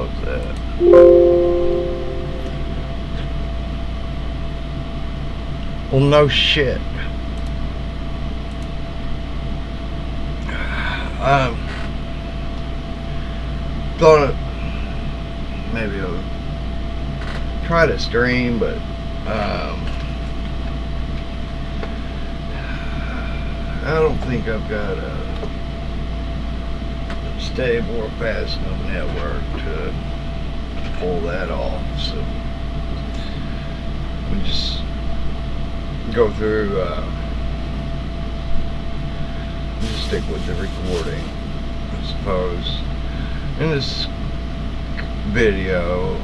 fuck's that? Well, no shit. Thought maybe I'll try to stream, but I don't think I've got a stable or fast enough network to pull that off. So we just go through. Just stick with the recording, I suppose. In this video,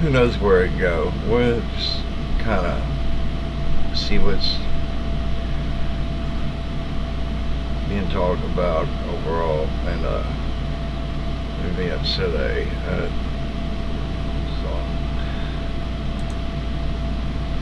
who knows where it go? We'll just kind of see what's being talked about overall and events today.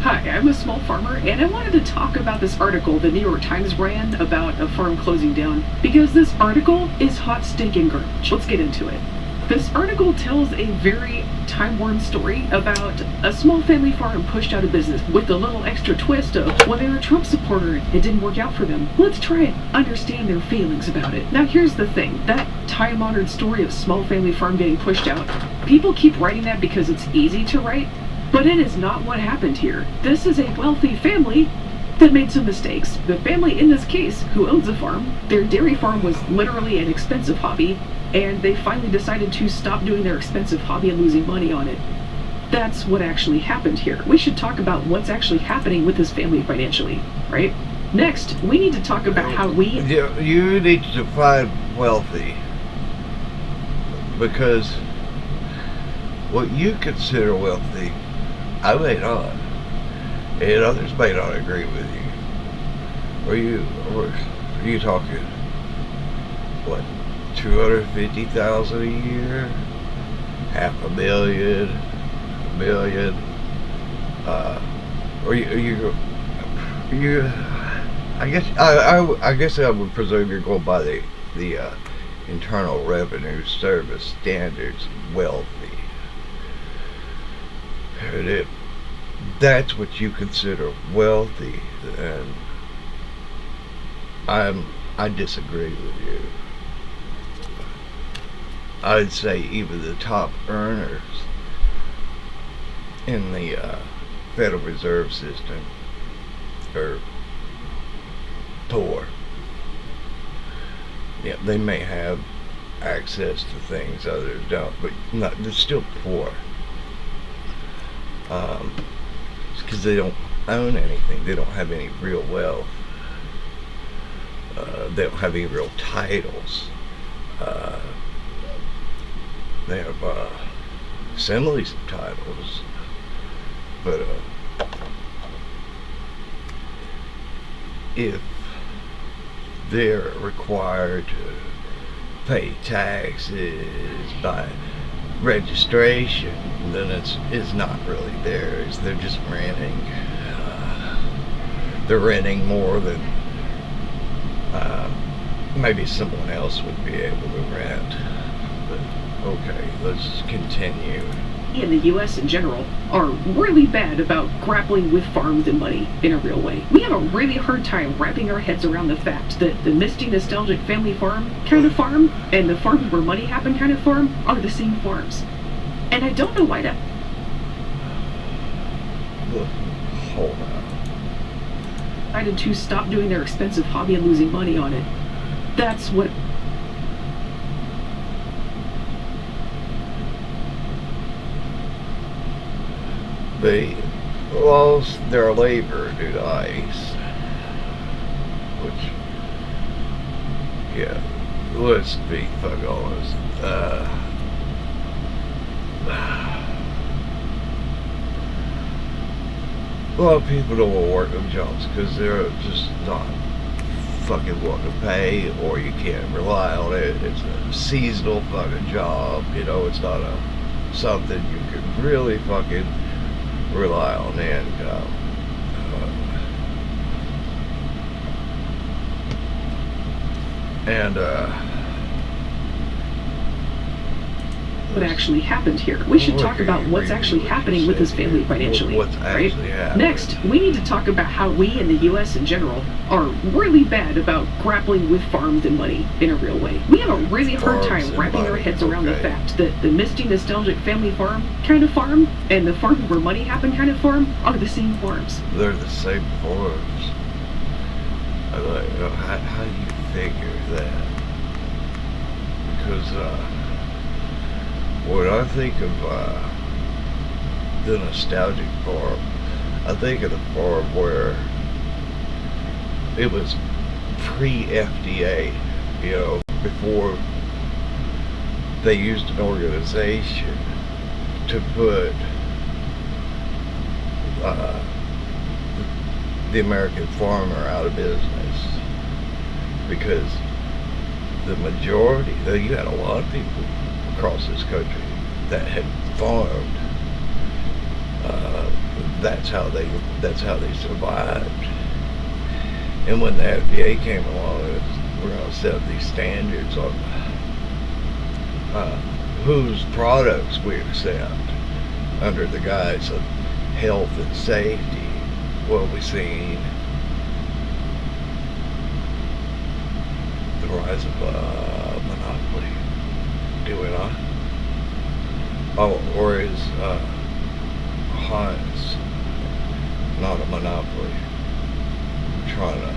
Hi, I'm a small farmer, and I wanted to talk about this article the New York Times ran about a farm closing down, because this article is hot stinking garbage. Let's get into it. This article tells a very time-worn story about a small family farm pushed out of business with a little extra twist of, well, they're a Trump supporter, it didn't work out for them. Let's try and understand their feelings about it. Now here's the thing, that time-honored story of small family farm getting pushed out, people keep writing that because it's easy to write, but it is not what happened here. This is a wealthy family that made some mistakes. The family in this case, who owns a farm, their dairy farm was literally an expensive hobby, and they finally decided to stop doing their expensive hobby and losing money on it. That's what actually happened here. We should talk about what's actually happening with this family financially, right? Next, we need to talk about how we... You need to define wealthy, because what you consider wealthy, I may not, and others may not agree with you. Are you talking, what, 250,000 a year, $500,000, $1 million? I guess I would presume you're going by the Internal Revenue Service standards, wealthy. And if that's what you consider wealthy, then I disagree with you. I'd say even the top earners in the Federal Reserve System are poor. Yeah, they may have access to things others don't, but they're still poor. Because they don't own anything. They don't have any real wealth. They don't have any real titles. They have assemblies of titles, but if they're required to pay taxes by registration, then it's not really theirs. They're just renting. They're renting more than maybe someone else would be able to rent. But okay, let's continue. In the US in general are really bad about grappling with farms and money in a real way. We have a really hard time wrapping our heads around the fact that the misty, nostalgic family farm kind of farm and the farm where money happened kind of farm are the same farms. And I don't know why that... Look, hold on. Decided to stop doing their expensive hobby and losing money on it. That's what... They lost their labor due to ice, which, yeah, let's be fucking honest. A lot of people don't want to work them jobs because they're just not fucking wanting to pay, or you can't rely on it. It's a seasonal fucking job, you know. It's not something you can really fucking rely on the income. what actually happened here. We should talk Okay, about what's read actually what you happening with said his family here. financially. What's right? actually happening. Next, we need to talk about how we in the U.S. in general are really bad about grappling with farms and money in a real way. We have a really hard Farms time and wrapping our money, heads around the okay. fact that the misty, nostalgic family farm kind of farm and the farm where money happened kind of farm are the same farms. They're the same forms. How do you figure that? Because when I think of the nostalgic farm, I think of the farm where it was pre-FDA, before they used an organization to put the American farmer out of business, because the majority, you had a lot of people across this country that had farmed. That's how they survived. And when the FDA came along, we're going to set these standards on whose products we accept under the guise of health and safety. Well, we've seen the rise of monopoly. Do we not? Oh, or is Heinz not a monopoly? I'm trying to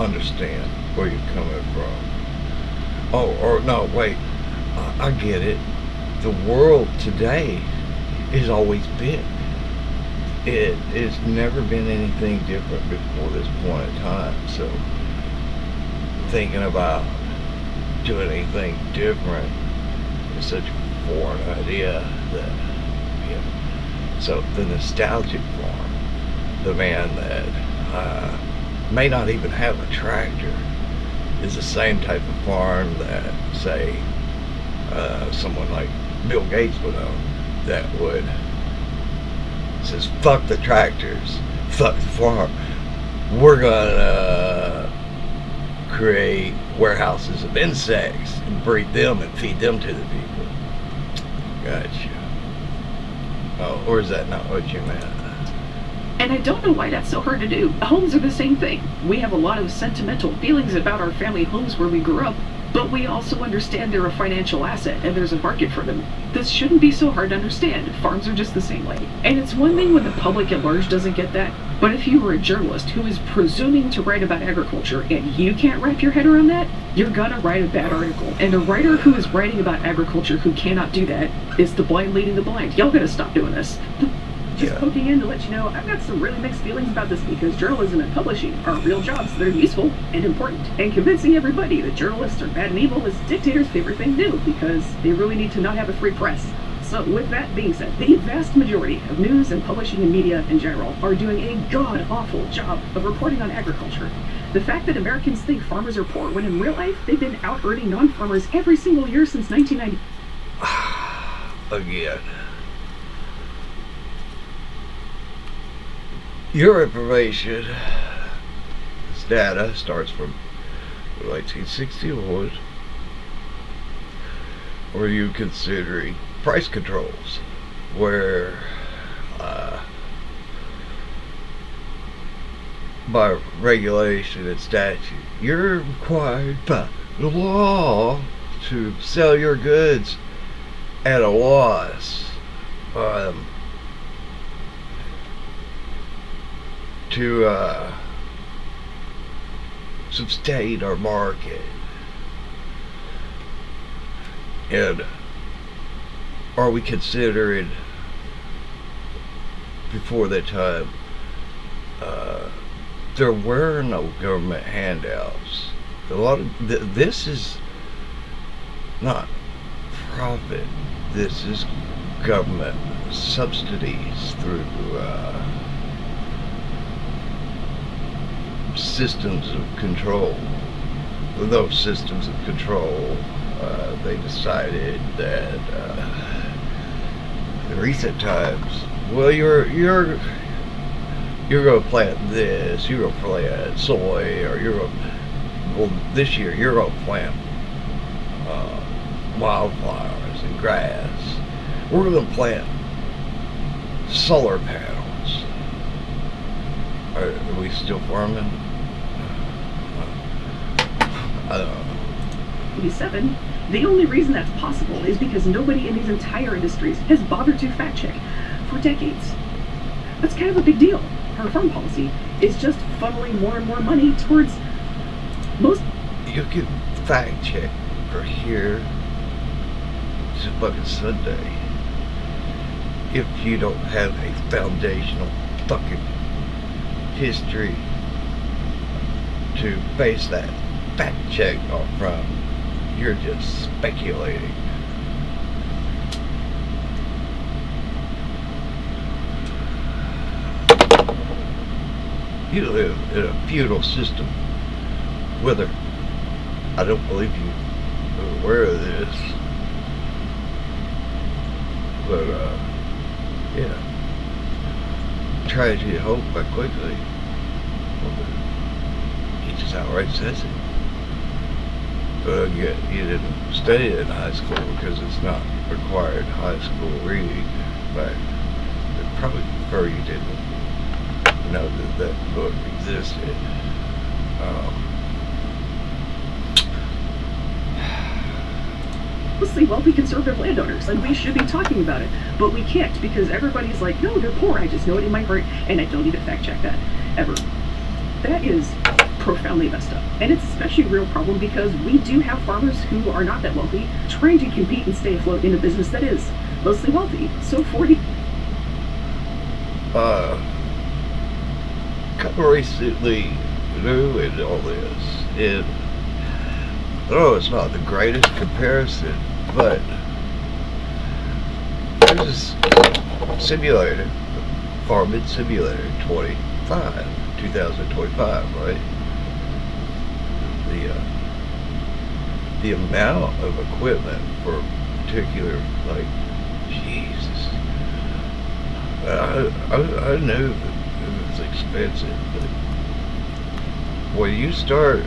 understand where you're coming from. Oh, or no, wait. I get it. The world today is always big. It's never been anything different before this point in time. So thinking about doing anything different is such a foreign idea that, so the nostalgic farm, the man that may not even have a tractor, is the same type of farm that, say, someone like Bill Gates would own, that would says, fuck the tractors, fuck the farm, we're gonna create warehouses of insects and breed them and feed them to the people. Gotcha. Oh, or is that not what you meant? And I don't know why that's so hard to do. Homes are the same thing. We have a lot of sentimental feelings about our family homes where we grew up, but we also understand they're a financial asset and there's a market for them. This shouldn't be so hard to understand. Farms are just the same way. And it's one thing when the public at large doesn't get that, but if you were a journalist who is presuming to write about agriculture and you can't wrap your head around that, you're gonna write a bad article. And a writer who is writing about agriculture who cannot do that is the blind leading the blind. Y'all gotta stop doing this. Just poking in to let you know, I've got some really mixed feelings about this because journalism and publishing are real jobs that are useful and important. And convincing everybody that journalists are bad and evil is dictators' favorite thing to do because they really need to not have a free press. So with that being said, the vast majority of news and publishing and media in general are doing a god-awful job of reporting on agriculture. The fact that Americans think farmers are poor when in real life they've been out-earning non-farmers every single year since 1990. Again. Your information, this data starts from 1961. Or are you considering price controls where by regulation and statute you're required by the law to sell your goods at a loss, to sustain our market? And are we considering before that time there were no government handouts? A lot of this is not profit, this is government subsidies through systems of control. Those systems of control, they decided that in recent times, well, you're going to plant this, you're going to plant soy, or well, this year you're going to plant wildflowers, and grass. We're going to plant solar panels. Are we still farming? I don't know. 87. The only reason that's possible is because nobody in these entire industries has bothered to fact check for decades. That's kind of a big deal. Our farm policy is just funneling more and more money towards most. You can fact check for here to fucking Sunday if you don't have a foundational fucking history to base that fact check off from. You're just speculating. You live in a feudal system. Whether I don't believe you are aware of this, but yeah, tragedy of hope by quickly. He just outright says it. But you didn't study it in high school because it's not required high school reading. But I'd probably prefer you didn't know that that book existed. Mostly wealthy conservative landowners, and we should be talking about it, but we can't because everybody's like, no, they're poor. I just know it in my heart, and I don't need to fact check that ever. That is profoundly messed up, and it's especially a real problem because we do have farmers who are not that wealthy trying to compete and stay afloat in a business that is mostly wealthy. So 40. Kind of recently new in all this. It's not the greatest comparison, but there's a simulator, Farming Simulator 2025, right? The amount of equipment for particular, like, Jesus. I knew it was expensive, but when you start, I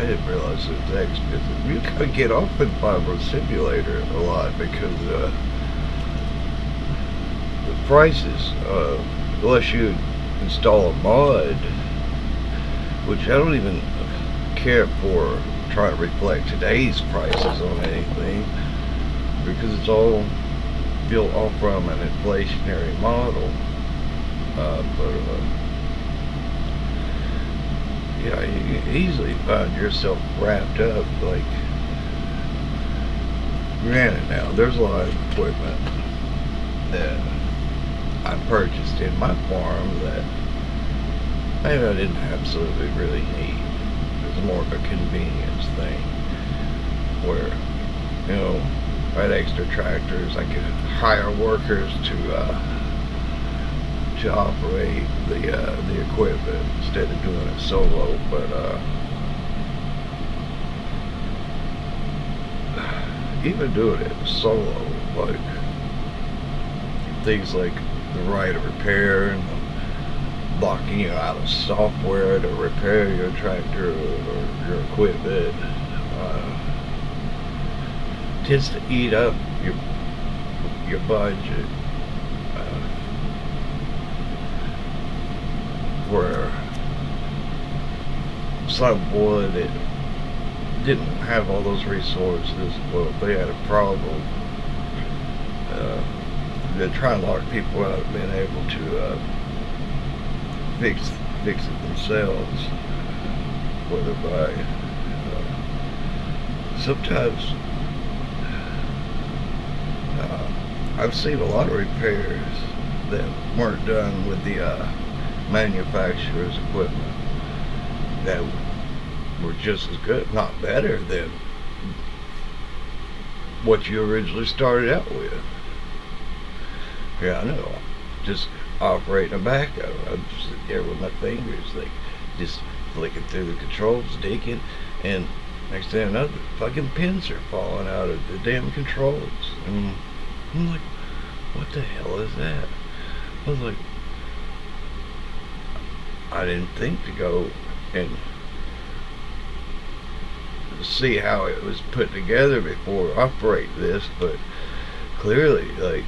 didn't realize it was that expensive. You gotta get off in Farming Simulator a lot because the prices, unless you install a mod, which I don't even care for trying to reflect today's prices on anything because it's all built off from an inflationary model. Yeah, you can easily find yourself wrapped up, like, granted now, there's a lot of equipment that I purchased in my farm that maybe I didn't absolutely really need. It was more of a convenience thing where, you know, I had extra tractors, I could hire workers to operate the equipment instead of doing it solo. But even doing it solo, like things like the right of repair and locking you out of software to repair your tractor or your equipment tends to eat up your budget. Where someone that didn't have all those resources, well, they had a problem. They're trying to lock people out of being able to fix it themselves, whether by sometimes I've seen a lot of repairs that weren't done with the manufacturer's equipment that were just as good, not better than what you originally started out with. Yeah, I know. Just operating a backhoe. I'm just sitting there with my fingers, like, just flicking through the controls, digging, and next thing I know, the fucking pins are falling out of the damn controls. And I'm like, what the hell is that? I was like, I didn't think to go and see how it was put together before I operate this, but clearly, like,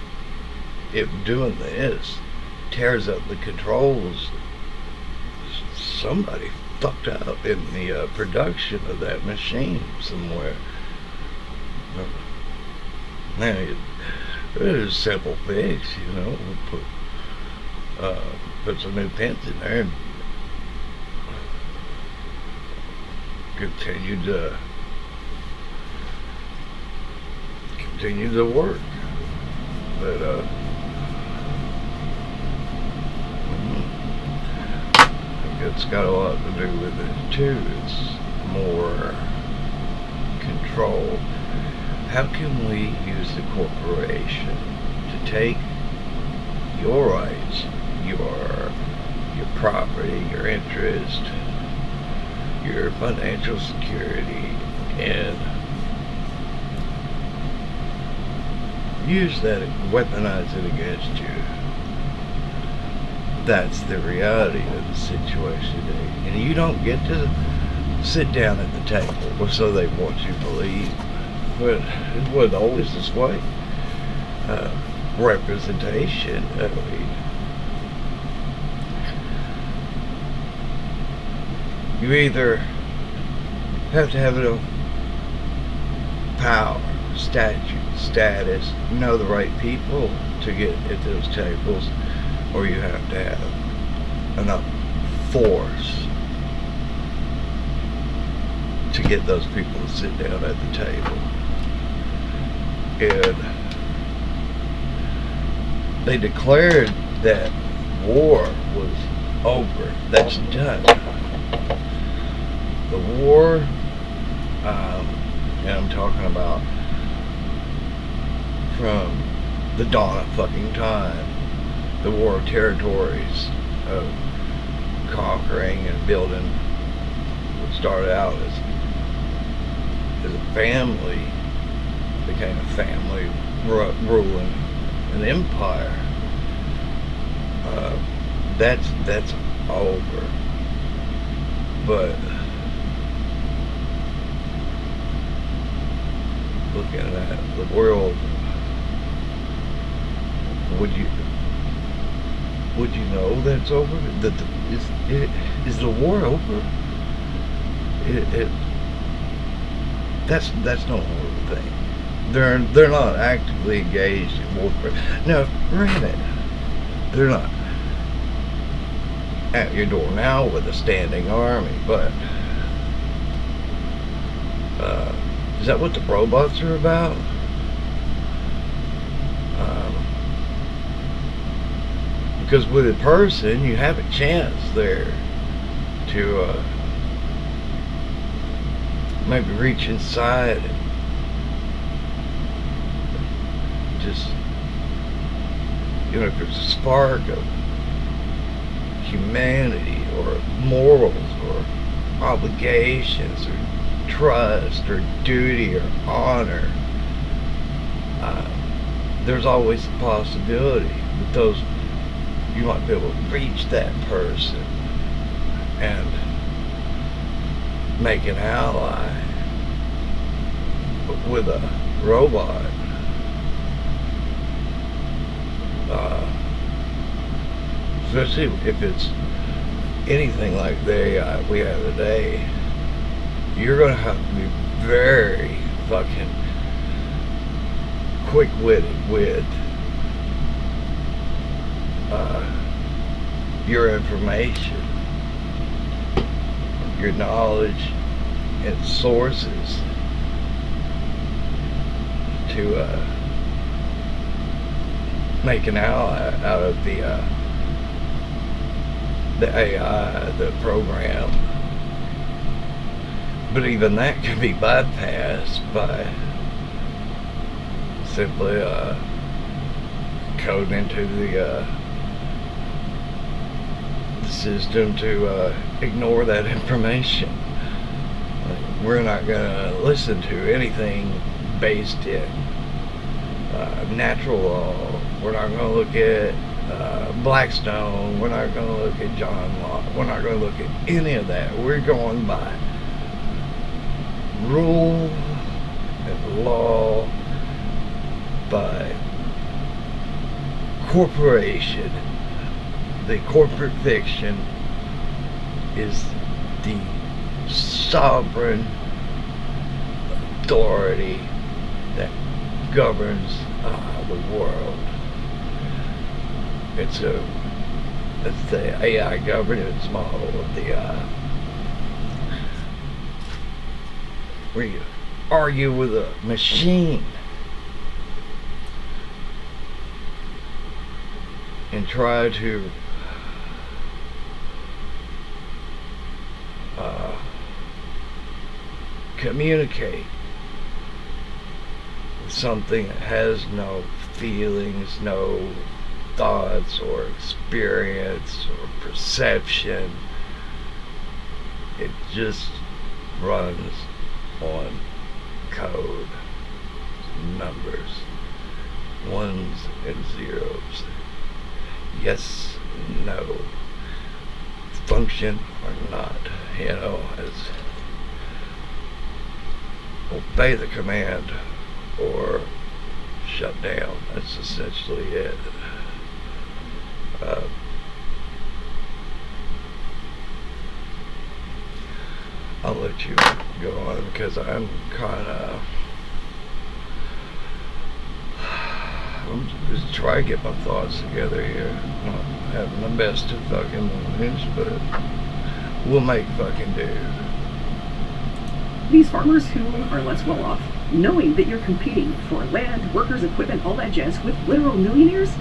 if doing this tears up the controls, somebody fucked up in the production of that machine somewhere. Now, there's a simple fix, you know. We'll put some new pins in there and continue to work. But it's got a lot to do with it too. It's more control. How can we use the corporation to take your rights, your property, your interest, your financial security, and use that, weaponize it against you? That's the reality of the situation today. And you don't get to sit down at the table, or so they want you to believe. But it wasn't always this way. Representation, I mean, you either have to have enough power, status, know the right people to get at those tables, or you have to have enough force to get those people to sit down at the table. And they declared that war was over. That's done. The war, and I'm talking about from the dawn of fucking time, the war of territories, of conquering and building what started out as a family, became a family ruling an empire. That's over. But looking at the world, would you know that's over? Is the war over? That's no horrible thing. They're not actively engaged in warfare. Now, granted, they're not at your door now with a standing army, but is that what the robots are about? Because with a person, you have a chance there to maybe reach inside and just, you know, if there's a spark of humanity or morals or obligations or trust or duty or honor, there's always a possibility that those, you might be able to reach that person and make an ally with a robot. Especially if it's anything like the AI we have today, you're going to have to be very fucking quick-witted with your information, your knowledge and sources to make an ally out of the AI, the program. But even that can be bypassed by simply coding into the system to ignore that information. We're not going to listen to anything based in natural law. We're not going to look at Blackstone. We're not going to look at John Locke. We're not going to look at any of that. We're going by rule and law, by corporation, the corporate fiction, is the sovereign authority that governs the world. It's the AI governance model of the where you argue with a machine and try to communicate with something that has no feelings, no thoughts or experience or perception. It just runs on code, numbers, ones and zeros, yes, no, function or not, as obey the command or shut down. That's essentially it. I'll let you go on because I'm just trying to get my thoughts together here. Not having the best of fucking mornings, but we'll make fucking do. These farmers who are less well off, knowing that you're competing for land, workers, equipment, all that jazz with literal millionaires,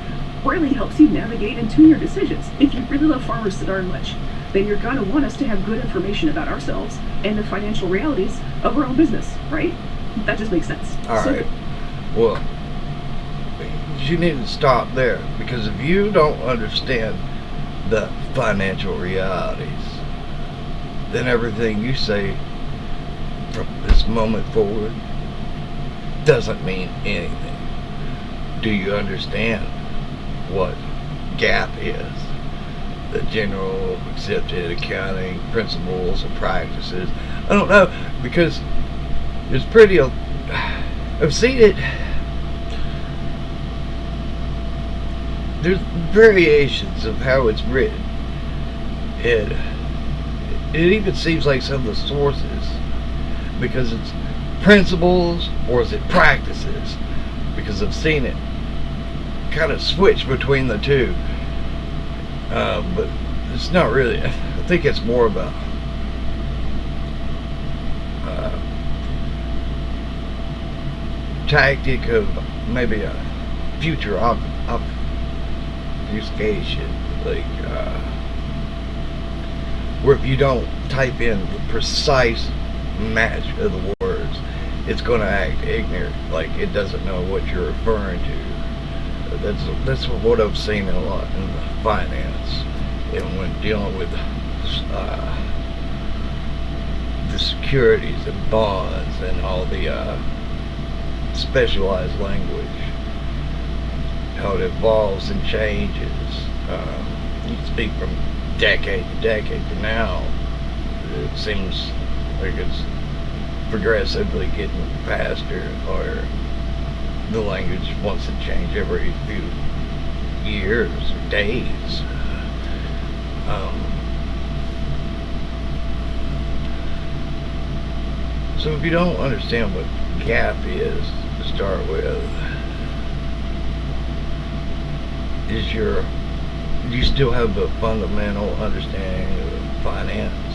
really helps you navigate and tune your decisions. If you really love farmers so darn much, then you're going to want us to have good information about ourselves and the financial realities of our own business, right? That just makes sense. All right. Well, you need to stop there, because if you don't understand the financial realities, then everything you say from this moment forward doesn't mean anything. Do you understand what GAAP is? The general accepted accounting principles and practices. I don't know, because it's pretty, I've seen it. There's variations of how it's written, and it even seems like some of the sources, because it's principles or is it practices, because I've seen it kind of switch between the two, but it's not really. I think it's more about tactic of maybe a future obfuscation, like where if you don't type in the precise match of the words, it's going to act ignorant, like it doesn't know what you're referring to. That's what I've seen a lot in the finance, and when dealing with the securities and bonds and all the specialized language, how it evolves and changes. You speak from decade to decade to now. It seems like it's progressively getting faster, or the language wants to change every few years or days. So if you don't understand what GAAP is to start with, do you still have a fundamental understanding of finance?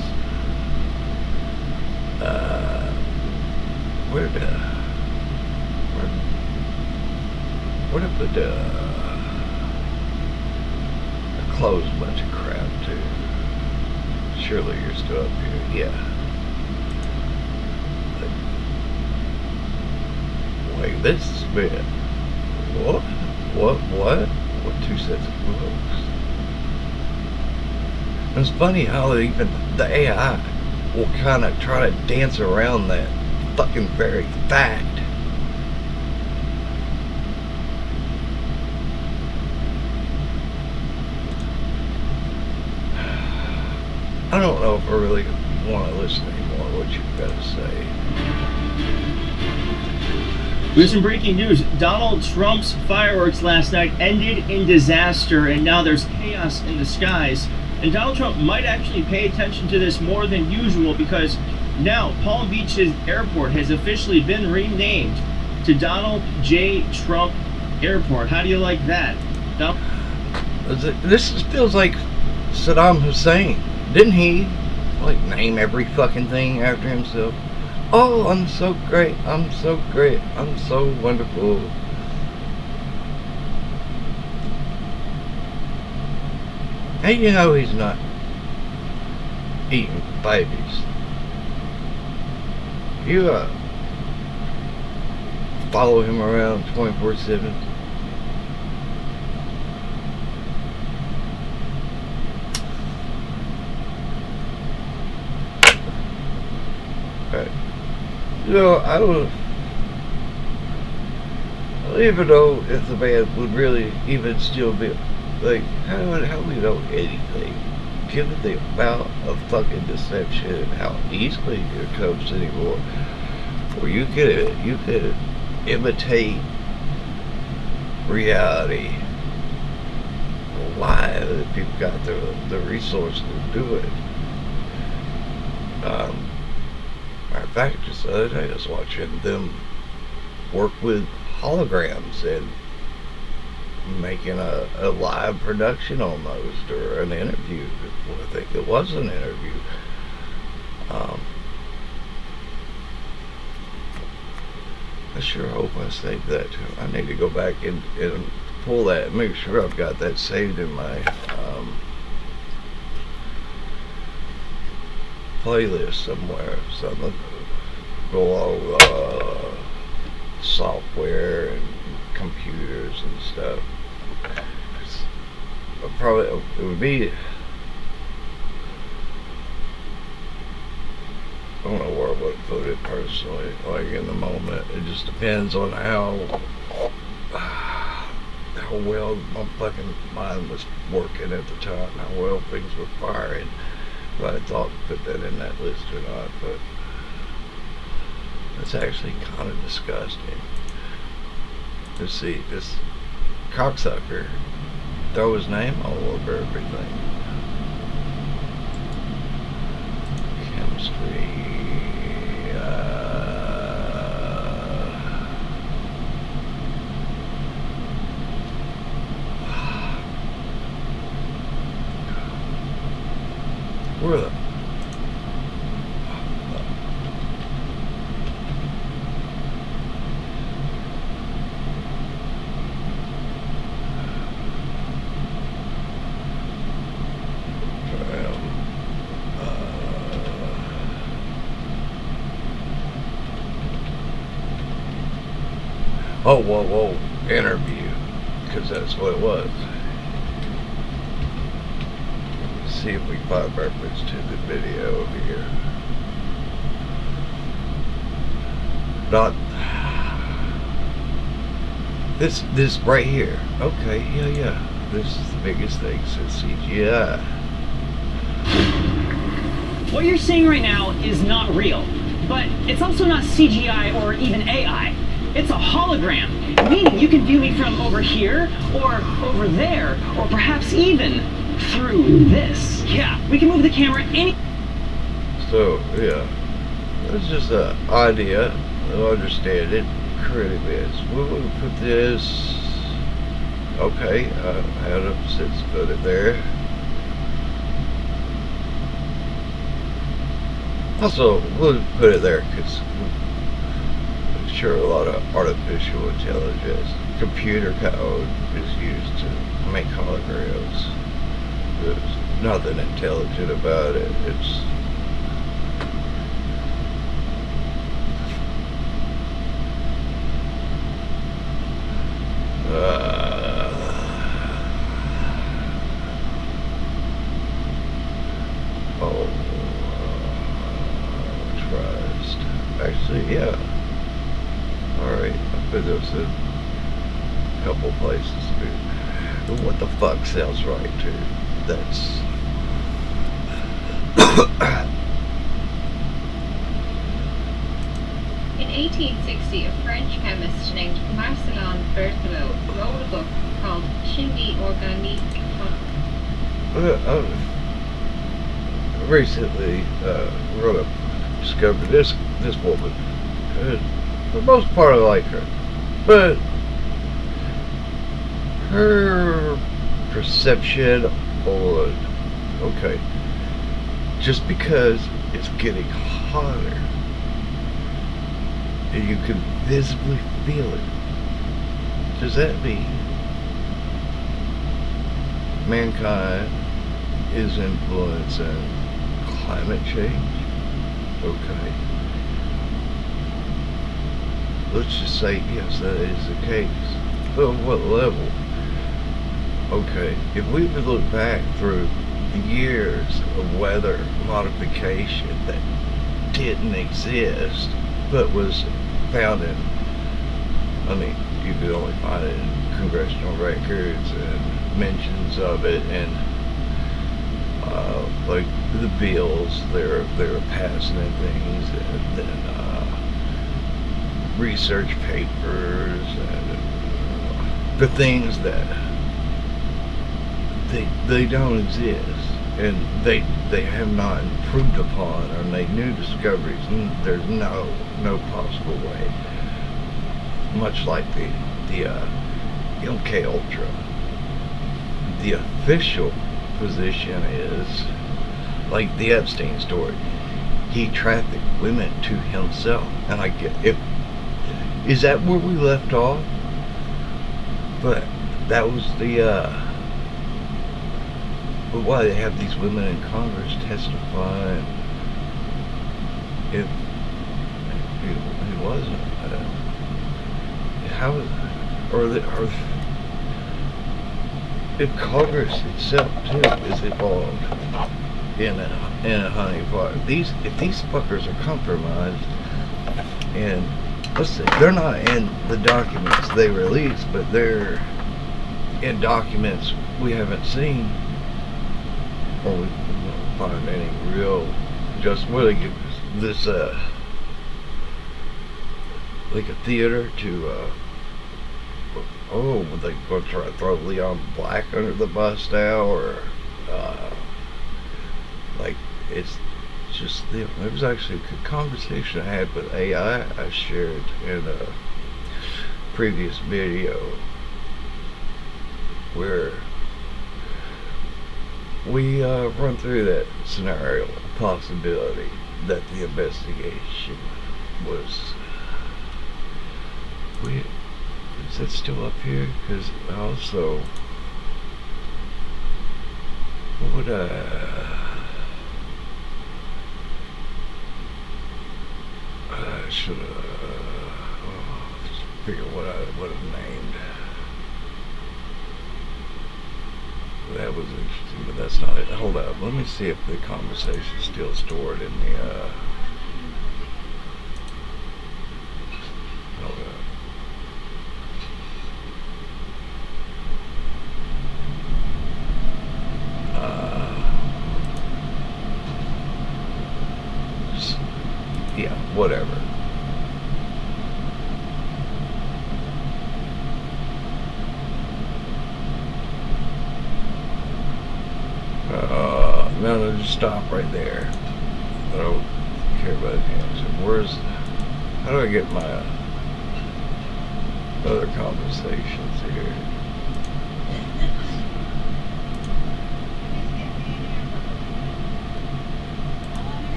Where did I put a closed bunch of crap too? Surely you're still up here. Yeah. Wait, this is bad. What? What? 2 sets of books. It's funny how even the AI will kind of try to dance around that fucking very fact. I don't know if I really want to listen anymore to what you've got to say. With some breaking news, Donald Trump's fireworks last night ended in disaster, and now there's chaos in the skies. And Donald Trump might actually pay attention to this more than usual, because now Palm Beach's airport has officially been renamed to Donald J. Trump Airport. How do you like that? This feels like Saddam Hussein. Didn't he like name every fucking thing after himself? Oh, I'm so great, I'm so great, I'm so wonderful. And you know he's not eating babies. You follow him around 24/7. You know, I don't even know if the man would really even still be like, how we know anything, given the amount of fucking deception and how easily it comes anymore, where you could imitate reality, lie if you've got the resources to do it. Matter of fact, just the other day I was watching them work with holograms and making a live production almost, or an interview. I think it was an interview. I sure hope I saved that too. I need to go back and pull that and make sure I've got that saved in my playlist somewhere. So I'm gonna go all software and computers and stuff. It would be, I don't know where I would put it personally, like in the moment. It just depends on how well my fucking mind was working at the time, how well things were firing. If I thought to put that in that list or not, but it's actually kind of disgusting to see this cocksucker throw his name all over everything. Chemistry. Where the? Oh, whoa, interview, because that's what it was. Let's see if we can find reference to the video over here. Not this right here. Okay, yeah. This is the biggest thing since CGI. What you're seeing right now is not real, but it's also not CGI or even AI. It's a hologram, meaning you can view me from over here, or over there, or perhaps even through this. Yeah, we can move the camera any... So, yeah, that's just an idea. I understand it. Creative is. We'll put this... Okay, I had a sense to put it there. Also, we'll put it there because sure a lot of artificial intelligence, computer code is used to make holograms. There's nothing intelligent about it. It's trust. Actually, yeah. Alright, I bet there's a couple places to do. What the fuck sounds right too? That's In 1860, a French chemist named Marcelin Berthelot wrote a book called Chimie Organique. I recently discovered this woman. For the most part, I like her, but her perception on just because it's getting hotter and you can visibly feel it, does that mean mankind is influencing climate change? Okay. Let's just say yes, that is the case. But on what level? Okay, if we would look back through the years of weather modification that didn't exist, but was found in, you could only find it in congressional records and mentions of it, and like the bills they were passing and things, and then research papers and the things that they don't exist, and they have not improved upon or made new discoveries, and there's no possible way. Much like the MK Ultra, the official position is like the Epstein story. He trafficked women to himself, and I get if is that where we left off? But that was but why they have these women in Congress testifying if he wasn't? How or if Congress itself too is involved in a honey pot? If these fuckers are compromised, and let's say they're not in the documents they release, but they're in documents we haven't seen, or we don't find any real just what they give this like a theater to they going to try to throw Leon Black under the bus now, or like it's just there was actually a good conversation I had with AI I shared in a previous video where we run through that scenario possibility that the investigation was is that still up here? Because also what would I should have figured what I would have named. That was interesting, but that's not it. Hold up, let me see if the conversation's still stored in the hold up. Yeah, whatever. No, just stop right there. I don't care about the answer. How do I get my other conversations here?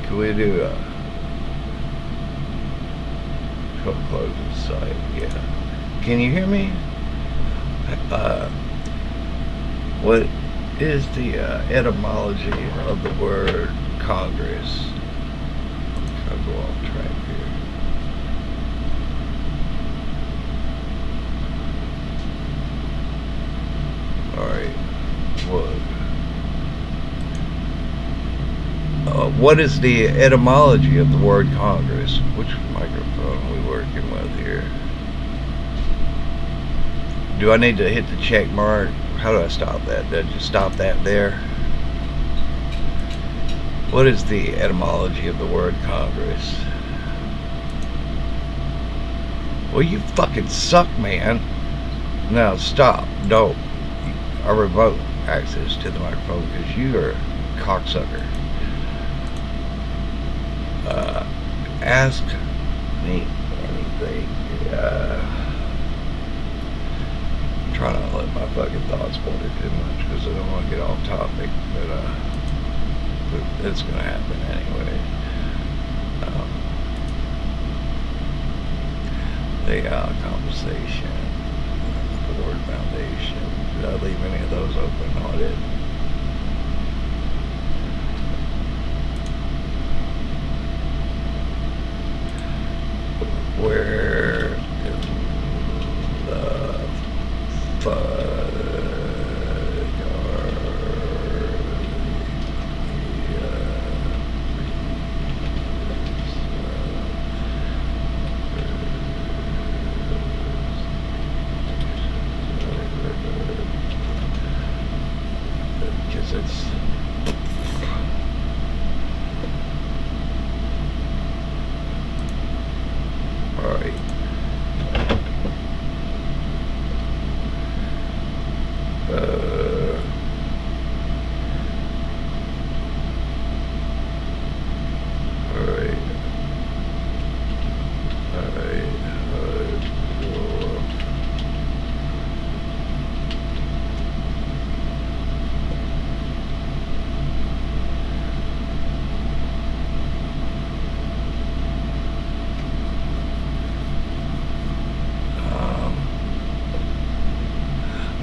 Can we do close the site? Yeah. Can you hear me? What is the etymology of the word Congress? I'll go off track here. Alright, What is the etymology of the word Congress? Which microphone are we working with here? Do I need to hit the check mark? How do I stop that? Did I just stop that there? What is the etymology of the word Congress? Well, you fucking suck, man. Now stop. Don't. I revoke access to the microphone because you are a cocksucker. Ask me anything. Try not to let my fucking thoughts wander too much because I don't want to get off topic, but it's going to happen anyway. The conversation, board foundation. Did I leave any of those open? No, I didn't. Where in the fuck because it's all right.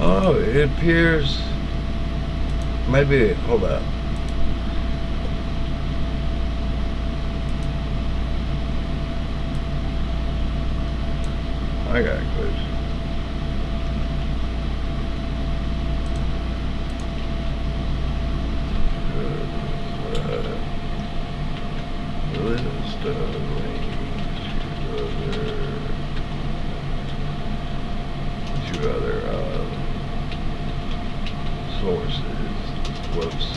Oh, it appears. Maybe. Hold up. I got a question. List of links to other sources. Whoops.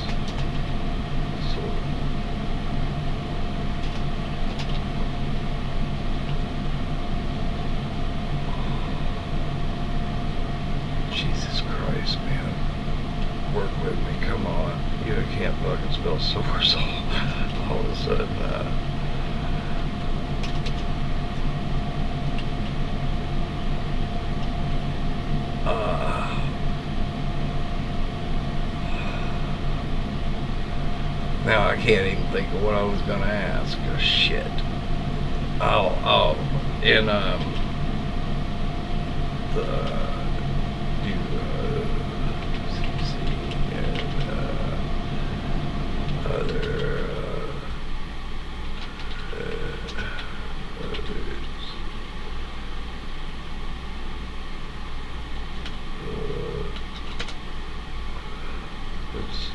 Jesus Christ, man. Work with me, come on. You can't fucking spell source all of a sudden. Now I can't even think of what I was gonna ask. Oh, shit. Oh, in the CC and other oops.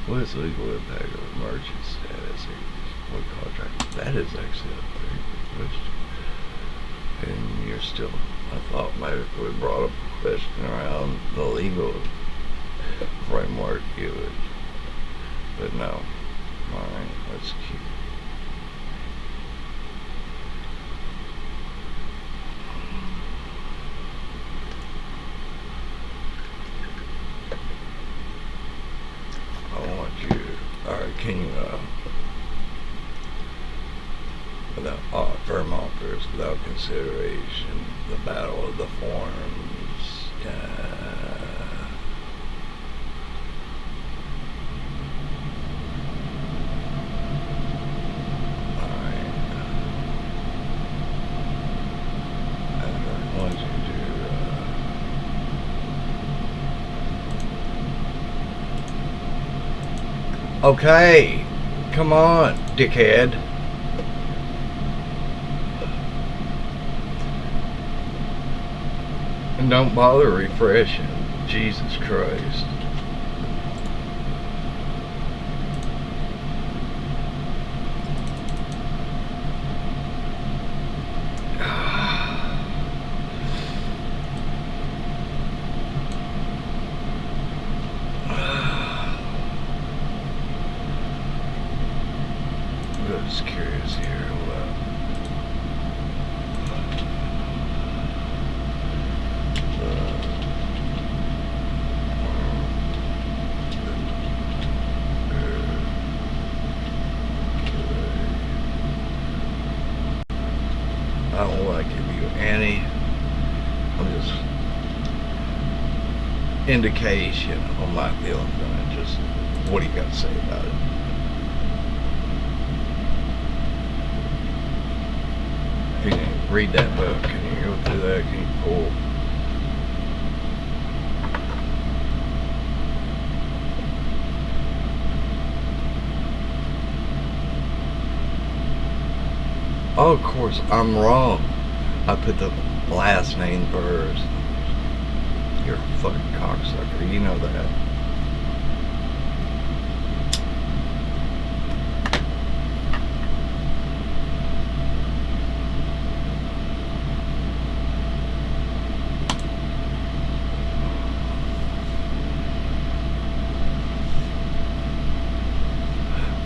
What is the legal impact of merchant status? What contract? That is actually a very good question. And you're still, I thought maybe if we brought up a question around the legal framework, you would, but no. Alright, let's keep. Can you, without firm offers, without consideration, the battle of the forms, alright, I want you to, okay, come on, dickhead. And don't bother refreshing. Jesus Christ. I'm just curious here. I don't like it, you Annie. I'm just indication on my feelings on it. Just what do you got to say about it? Can you read that book? Can you go through that? Can you pull? Oh, of course, I'm wrong. I put the last name first. You're a fucking cocksucker. You know that.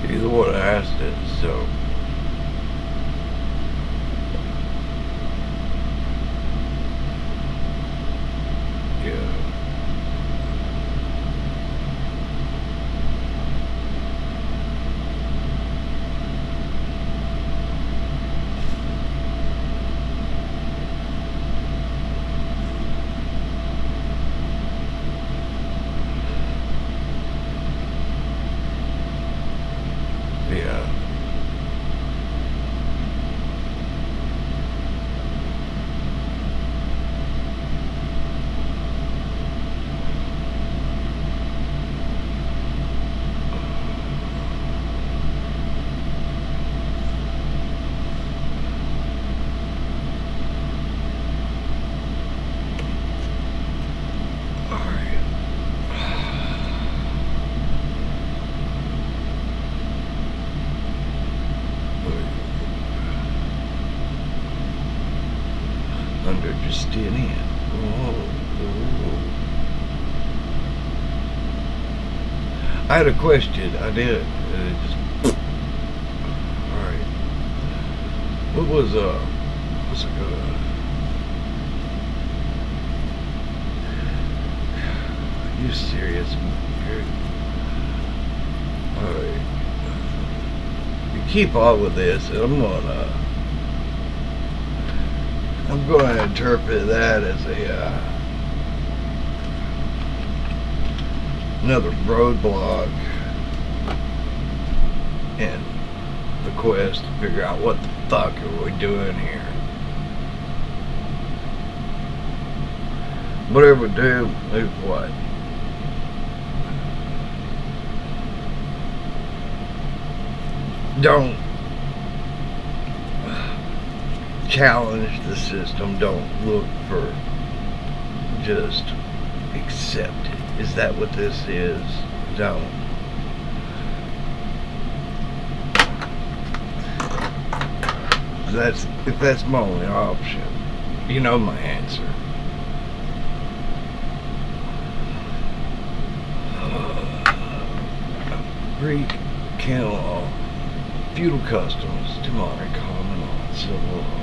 You're the one that asked it, so. Yeah. Yeah. Under Justinian. Whoa, whoa. I had a question. I did. It just. Alright. What was what's it called? Are you serious? Alright. You keep on with this, and I'm gonna interpret that as another roadblock in the quest to figure out what the fuck are we doing here. Whatever we do, move what? Don't challenge the system. Don't look for, just accept it. Is that what this is? Don't. If that's my only option, you know my answer. Greek canon law, feudal customs to modern common law and civil law.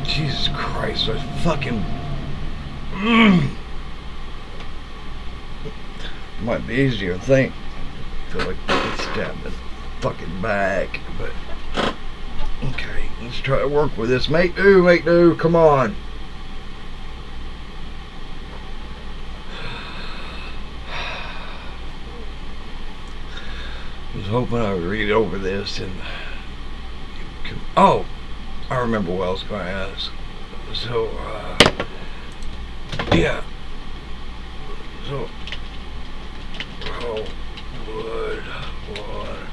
Jesus Christ, I fucking might be easier to think. I feel like it's stabbed in the fucking back, but okay, let's try to work with this. Make do, come on. I was hoping I would read over this and oh, I remember what I was going to ask. So, yeah. So, oh, wood, water.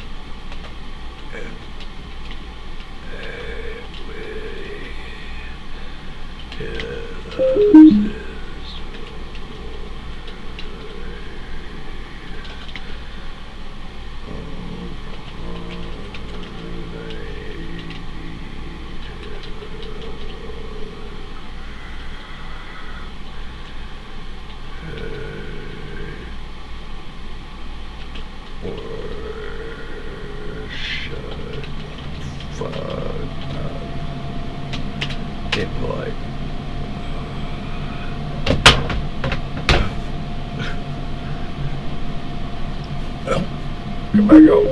Come back up.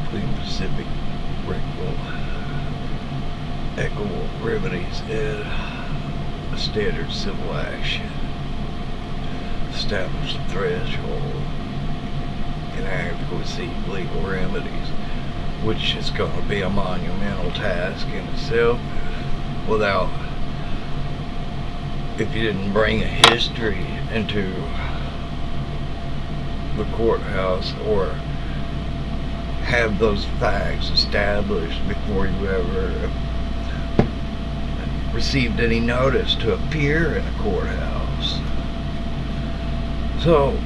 Clean Pacific equitable remedies and a standard civil action. Establish the threshold and adequate seek legal remedies, which is going to be a monumental task in itself. Without, if you didn't bring a history into the courthouse or have those facts established before you ever received any notice to appear in a courthouse. So,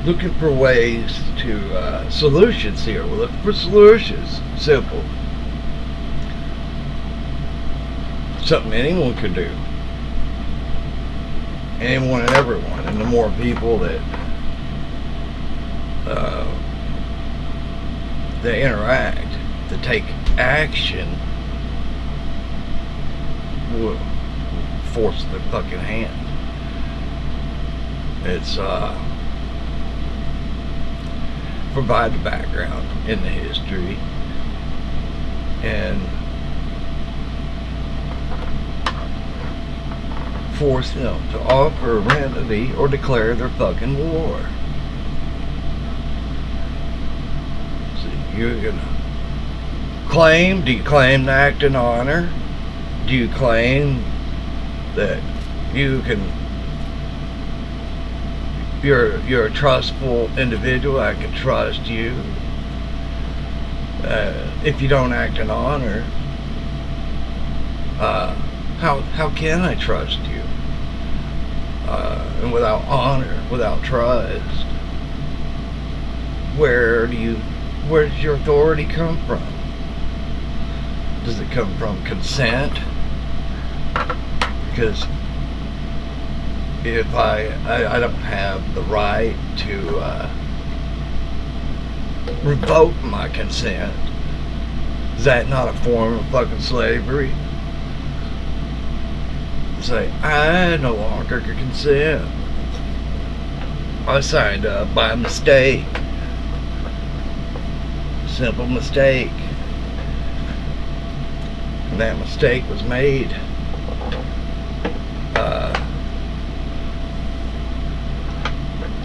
looking for ways to, solutions here. We're looking for solutions. Simple. Something anyone could do. Anyone and everyone. And the more people that interact, that take action, will force their fucking hand. It's provide the background in the history and force them to offer a remedy or declare their fucking war. See, you're gonna claim, do you claim to act in honor? Do you claim that you can, you're a trustful individual, I can trust you? If you don't act in honor, how can I trust you? And without honor, without trust, where does your authority come from? Does it come from consent? Because if I don't have the right to revoke my consent, is that not a form of fucking slavery? Say, I no longer can consent. I signed up by mistake. Simple mistake. And that mistake was made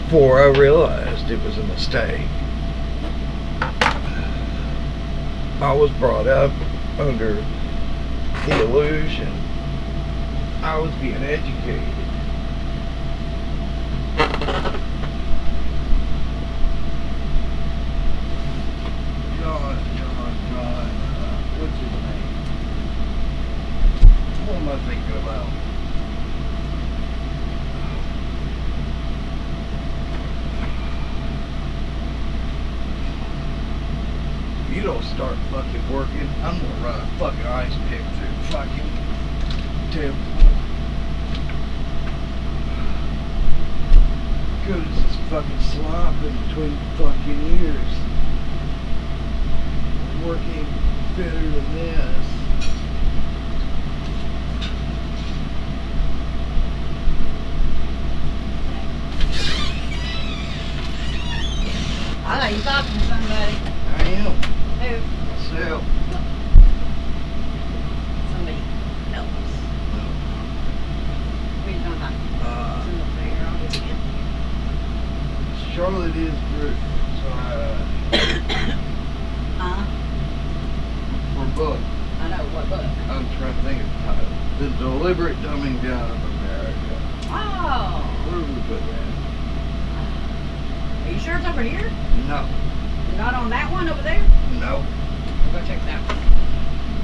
before I realized it was a mistake. I was brought up under the illusion I was being educated. John, what's his name? What am I thinking about? You don't start fucking working, I'm gonna run a fucking ice pick through fucking temple. Good as this fucking slop in between fucking ears. Working better than this. I thought you talking to somebody. I am. Who? Myself. Somebody else. What are you talking about? Single figure, I'll get again. Charlotte is for for book. I know, what book? I'm trying to think of the title. The Deliberate Dumbing Down of America. Oh! Where did we put that? Are you sure it's over here? No. Not on that one over there? No. We'll go check that one.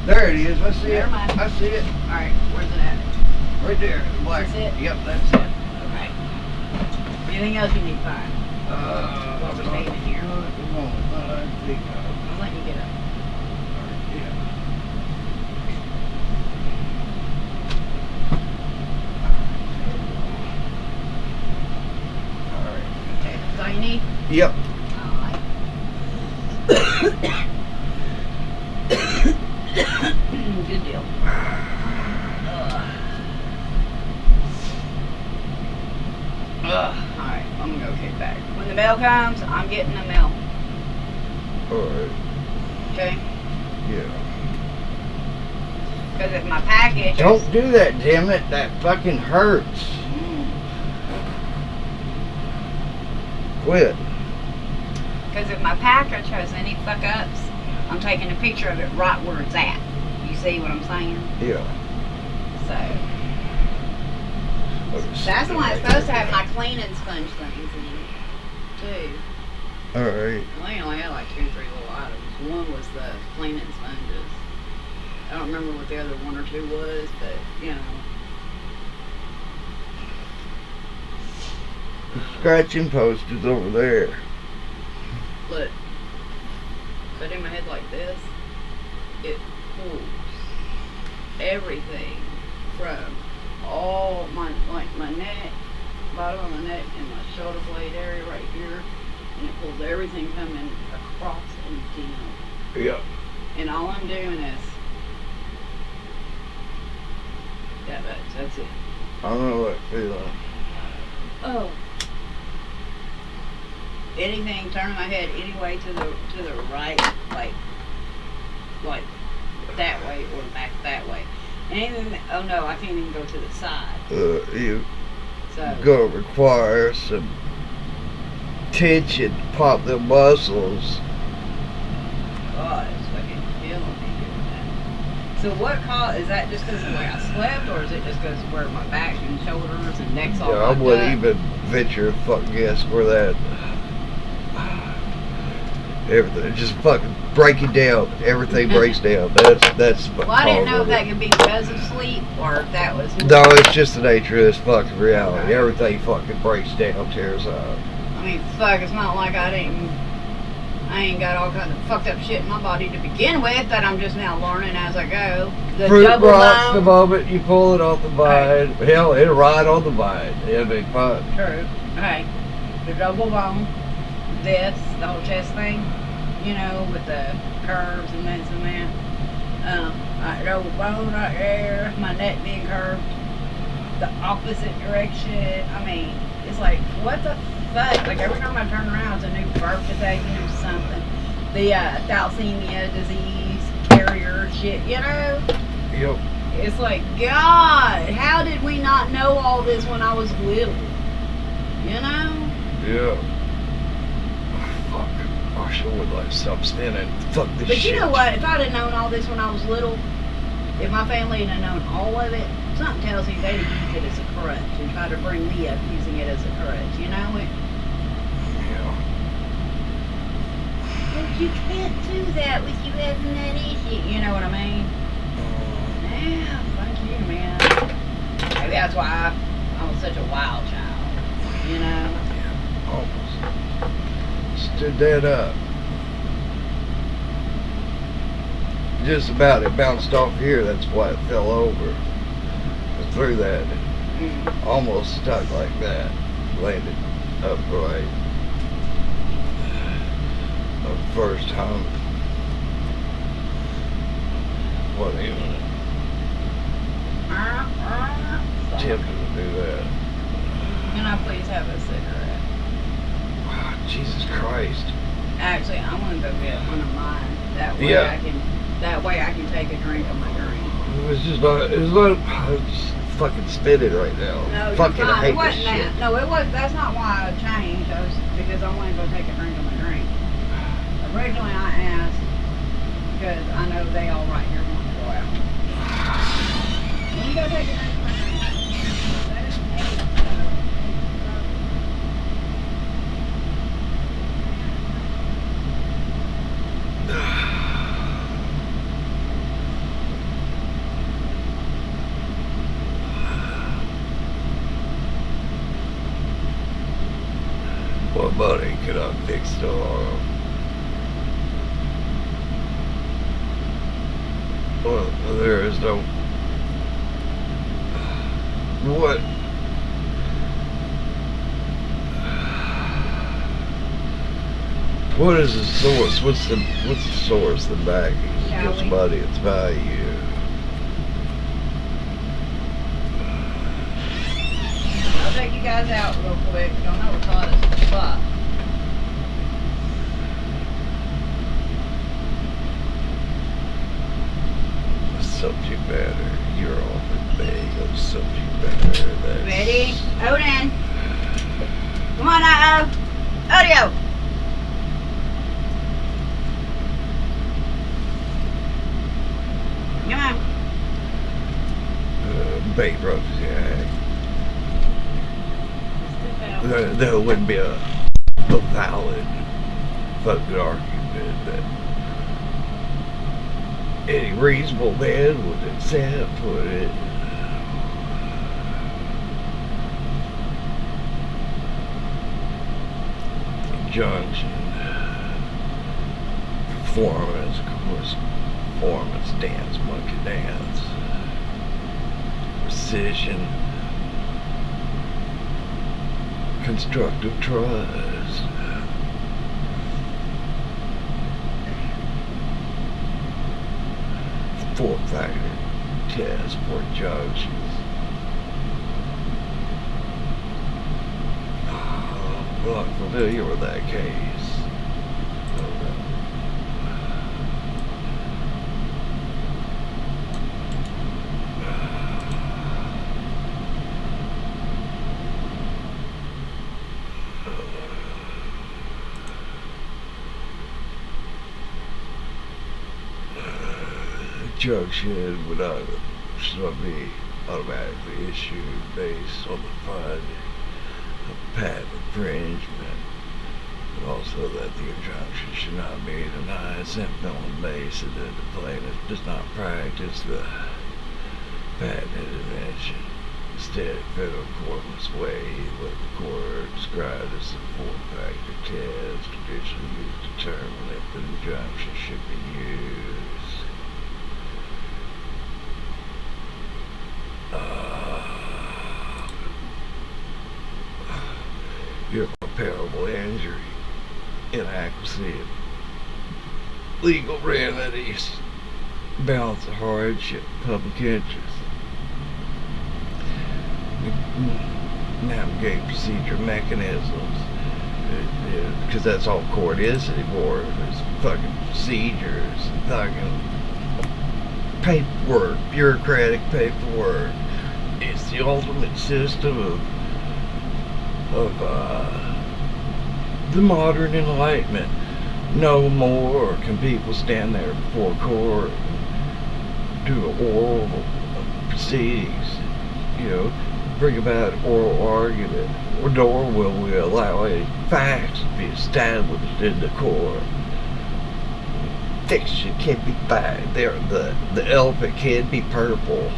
There it is. I see Never it. mind. I see it. Alright, where's it at? Right there. The black. That's it? Yep, that's it. Okay. Anything else you need to find? What we made in here? Not at the moment. Not I think of. I'm letting you get up. Yeah. Alright. Okay, that's all you need? Yep. Alright. mail comes, I'm getting the mail. Alright. Okay? Yeah. Because if my package Don't do that, damn it. That fucking hurts. Quit. Because if my package has any fuck ups, I'm taking a picture of it right where it's at. You see what I'm saying? Yeah. So that's the one that's supposed to have my cleaning sponge things in it too. Alright. Well, they only had like 2 or 3 little items. One was the cleaning sponges. I don't remember what the other 1 or 2 was, but you know. The scratching post is over there. Look, put in my head like this, it pulls everything from all my, like my neck, bottom of my neck, and my shoulder blade area right here, and it pulls everything coming across and down. Yeah. And all I'm doing is, yeah, that's it. I don't know that feeling. Oh. Anything turning my head any way to the right, like that way or back that way. Anything. Oh no, I can't even go to the side. You So gonna require some tension to pop the muscles. God, it's fucking killing me doing that. So what cause is that? Just because of the way I slept, or is it just because of where my back and shoulders and neck's all Yeah, I fucked wouldn't up? even venture a fucking guess where that. Everything just fucking breaking down. Everything breaks down. That's. Well, I didn't know if that could be because of sleep or if that was. No, it's just the nature of this fucking reality. Okay. Everything fucking breaks down, tears up. I mean, fuck, it's not like I ain't got all kinds of fucked up shit in my body to begin with that I'm just now learning as I go. The Fruit double rots the bone. moment you pull it off the vine. Hell, it'll ride on the vine. It'll be fun. True. Okay. The double bone. This, the whole chest thing, you know, with the curves and this and that. Double bone right there, my neck being curved, the opposite direction. I mean, it's like, what the fuck? Like every time I turn around, it's a new birth defect, new something. The thalassemia disease, carrier shit, you know? Yep. It's like, God, how did we not know all this when I was little? You know? Yeah. Fuck. I sure would like to stop standing. Fuck this But shit. you know what? If I'd have known all this when I was little, if my family had known all of it, something tells me they'd have used it as a crutch and try to bring me up using it as a crutch. You know it? Yeah. But you can't do that with you having that issue. You know what I mean? Yeah, thank you, man. Maybe that's why I was such a wild child. You know? Almost. Stood that up. Just about. It bounced off here. That's why it fell over. And through that. Almost stuck like that. Landed upright. The first time. Wasn't even attempted to do that. Can I please have a cigarette? Ah, Jesus Christ. Actually, I'm gonna go get one of mine. That way Yeah. That way I can take a drink of my drink. It's just fucking spinning right now. No, Fucking you're fine. hate It wasn't this that. shit. No, it was. That's not why I changed. Because I wanted to go take a drink of my drink. Originally, I asked because I know they all right here want to go out. When you go take a drink of my drink, What money can I fix tomorrow? Well, there is no. What? What is the source? What's the source? The backing Shall gives we? money its value. I'll take you guys out real quick. Y'all know it's hot as fuck. Audio. Come on. Bankruptcy Act. There wouldn't be a valid fucking argument that any reasonable man would accept, would it? Injunction. Performance, of course. Performance, dance, monkey dance. Rescission. Constructive trust. Four-factor test for injunctions. I'm not familiar with that case. Injunction should not be automatically issued based on the finding of patent infringement, but also that the injunction should not be denied simply on the basis that the plaintiff does not practice the patented invention. Instead, federal court must weigh what the court described as the four-factor test traditionally used to determine if the injunction should be used. Irreparable injury, inadequacy of legal remedies, balance of hardship, public interest, navigate procedure mechanisms, because that's all court is anymore. It's fucking procedures, fucking paperwork, bureaucratic paperwork. It's the ultimate system of the modern enlightenment. No more can people stand there before court and do oral proceedings, bring about oral argument, nor will we allow any facts to be established in the court. Fiction can be found. The elephant can be purple.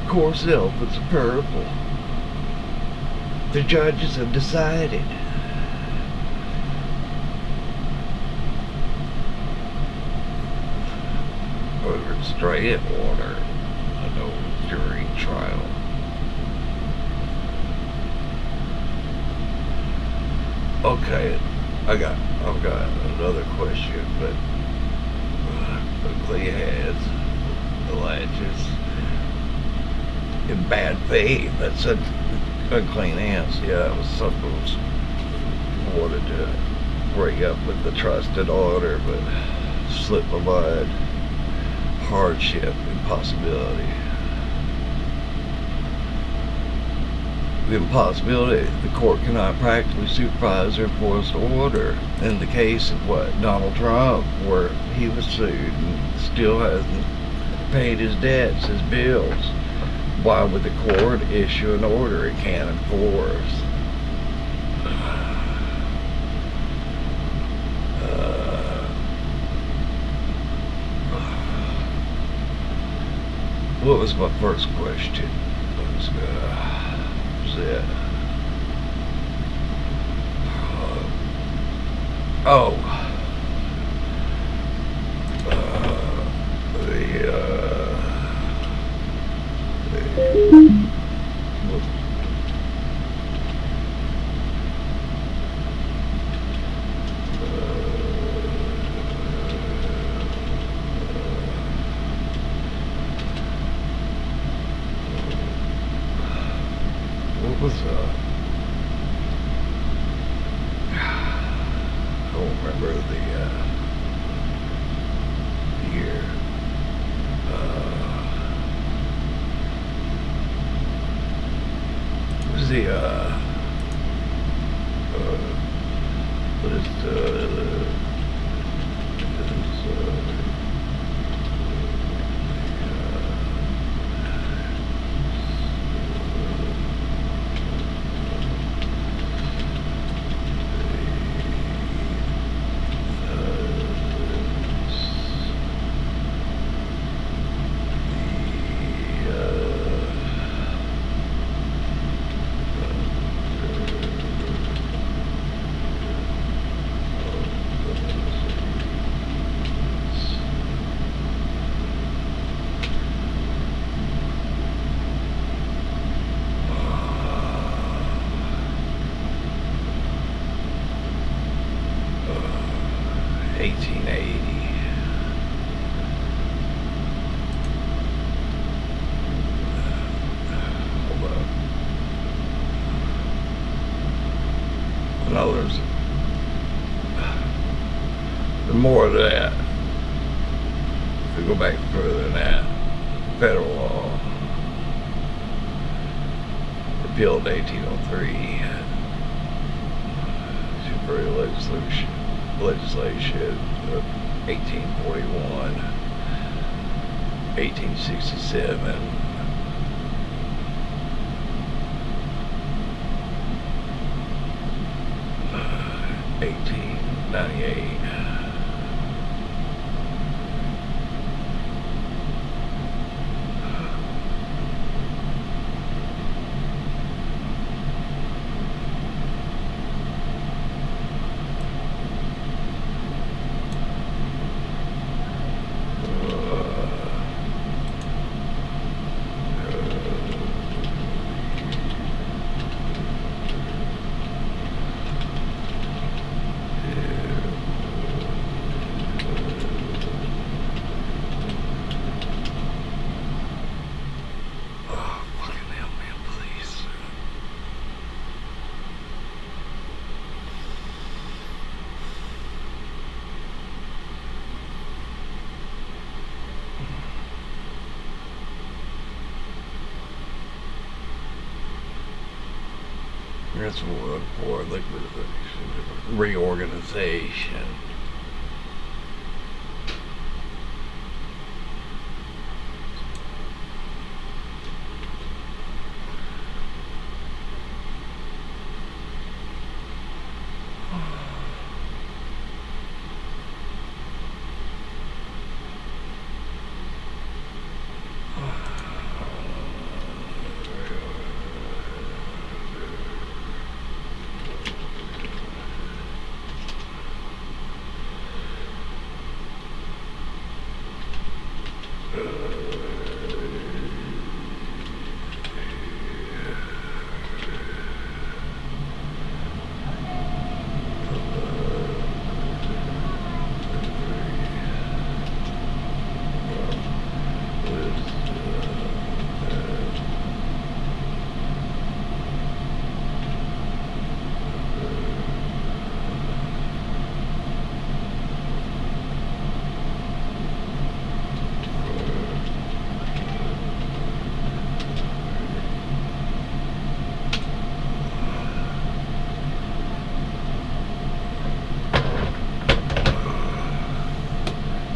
Of course, the elephants are purple. The judges have decided. Or restraint order. No jury trial. Okay, I've got another question, but quickly has alleges in bad faith. That's such unclean hands. Yeah, it was something I wanted to bring up with the trusted order, but slipped my mind. Hardship, impossibility. The impossibility, the court cannot practically supervise or enforce the order. In the case of Donald Trump, where he was sued and still hasn't paid his debts, his bills. Why would the court issue an order it can't enforce? What was my first question? Was it? What was I don't remember the year. the what is no, there's more of that. If we go back further than that, federal law repealed 1803, temporary legislation of 1841, 1867. 1898. That's one for liquidation, reorganization.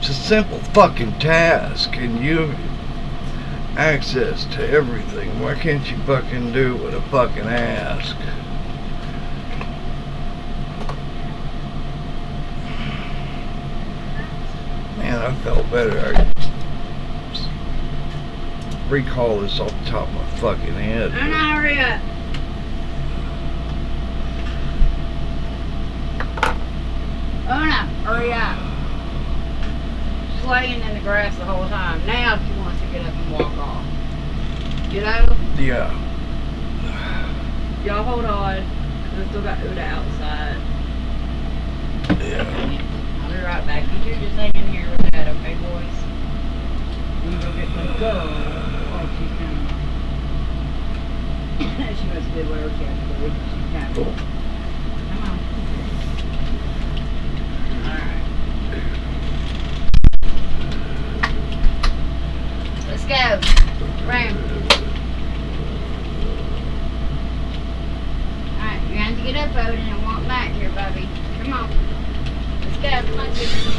A simple fucking task and you have access to everything. Why can't you fucking do what I fucking ask? Man, I felt better. I recall this off the top of my fucking head. And hurry up. Oh no, hurry up. Laying in the grass the whole time. Now she wants to get up and walk off. You know? Yeah. Y'all hold on. I still got Uda outside. Yeah. I'll be right back. You two just hang in here with that, okay, boys? I'm gonna go get my girl while she's coming. She must do whatever she has to do. She's coming. Cool. Come on. Alright. Let's go. Ram. voting and walk back here, Bubby. Come on. Let's go. Come on, Susan.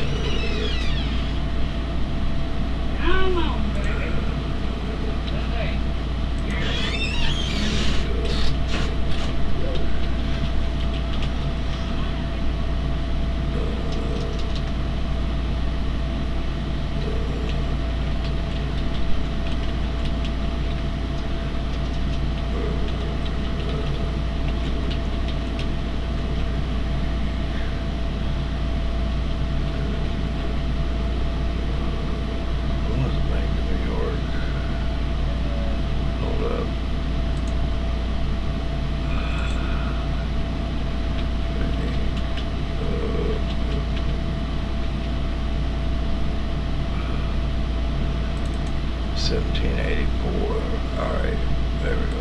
Come on, baby. Okay. What was the Bank of New York? Hold up. Uh, 1784. All right, there we go.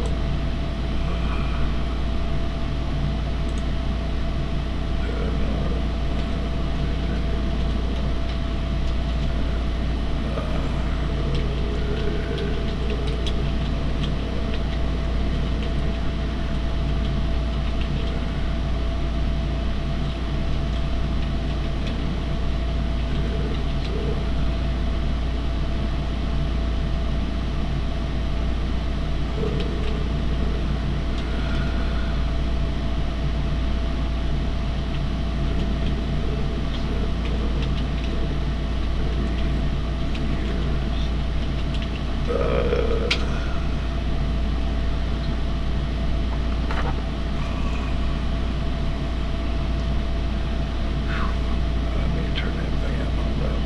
Let me turn that thing up. Hold up.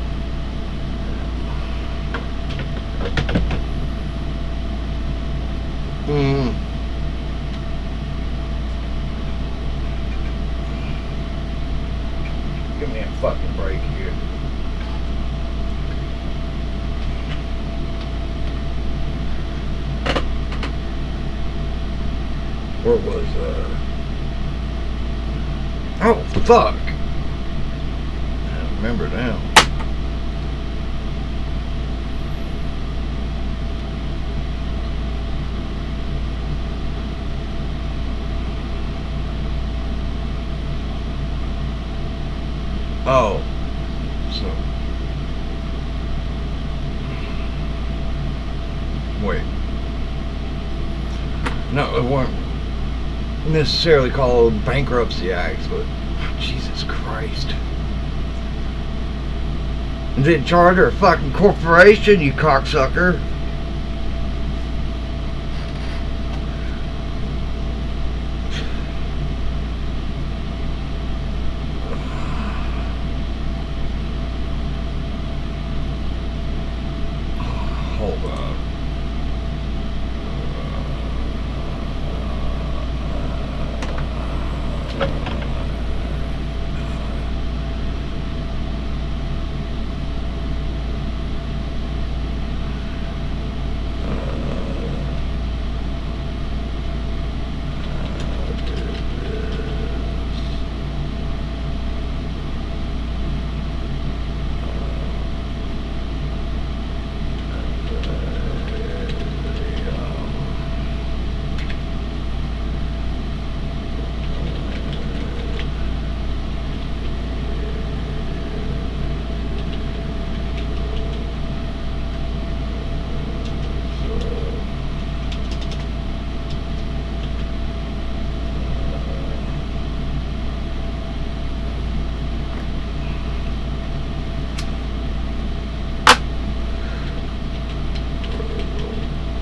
Give me a fucking break here. Where was oh fuck. I remember now. Oh, so wait. No, it weren't necessarily called bankruptcy acts, but Jesus Christ. And didn't charter a fucking corporation, you cocksucker. Hold up.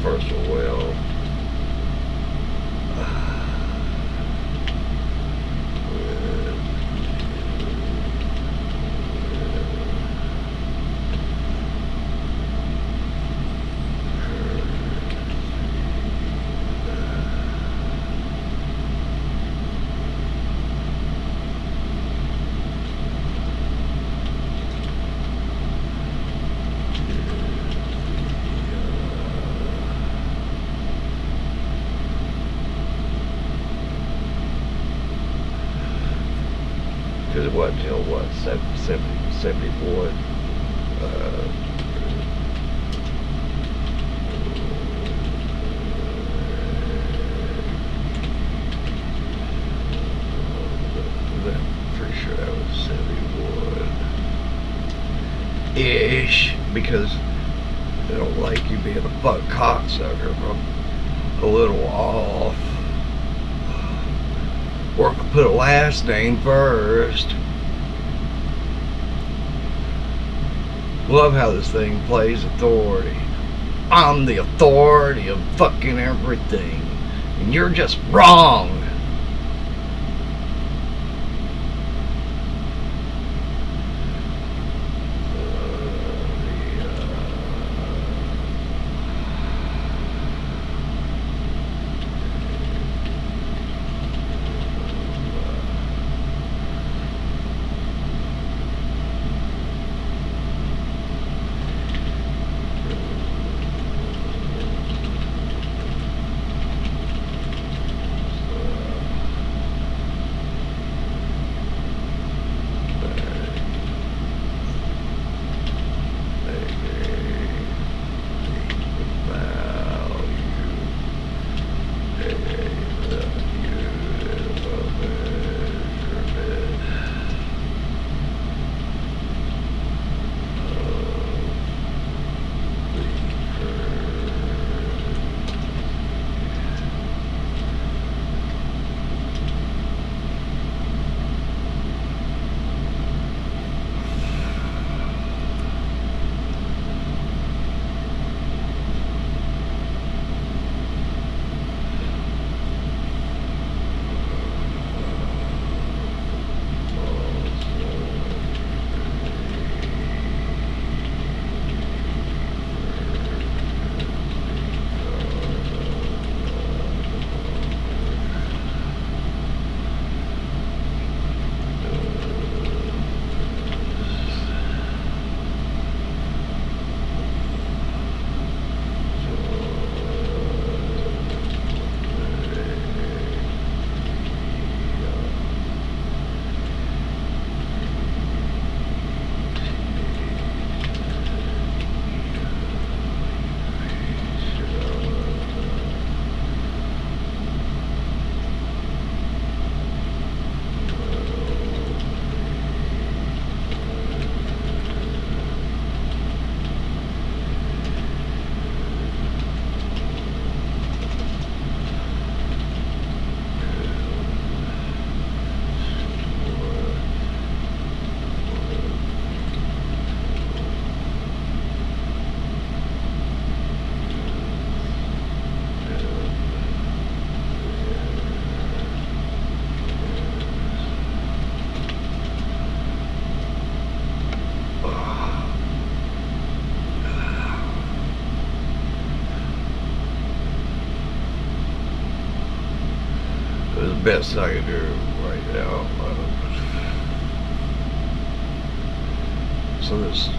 First of all, because it wasn't until what, 74? ish, because they don't like you being a fuck cocksucker from a little off. Or put a last name first. Love how this thing plays authority. I'm the authority of fucking everything, and you're just wrong. Best I can do right now. So this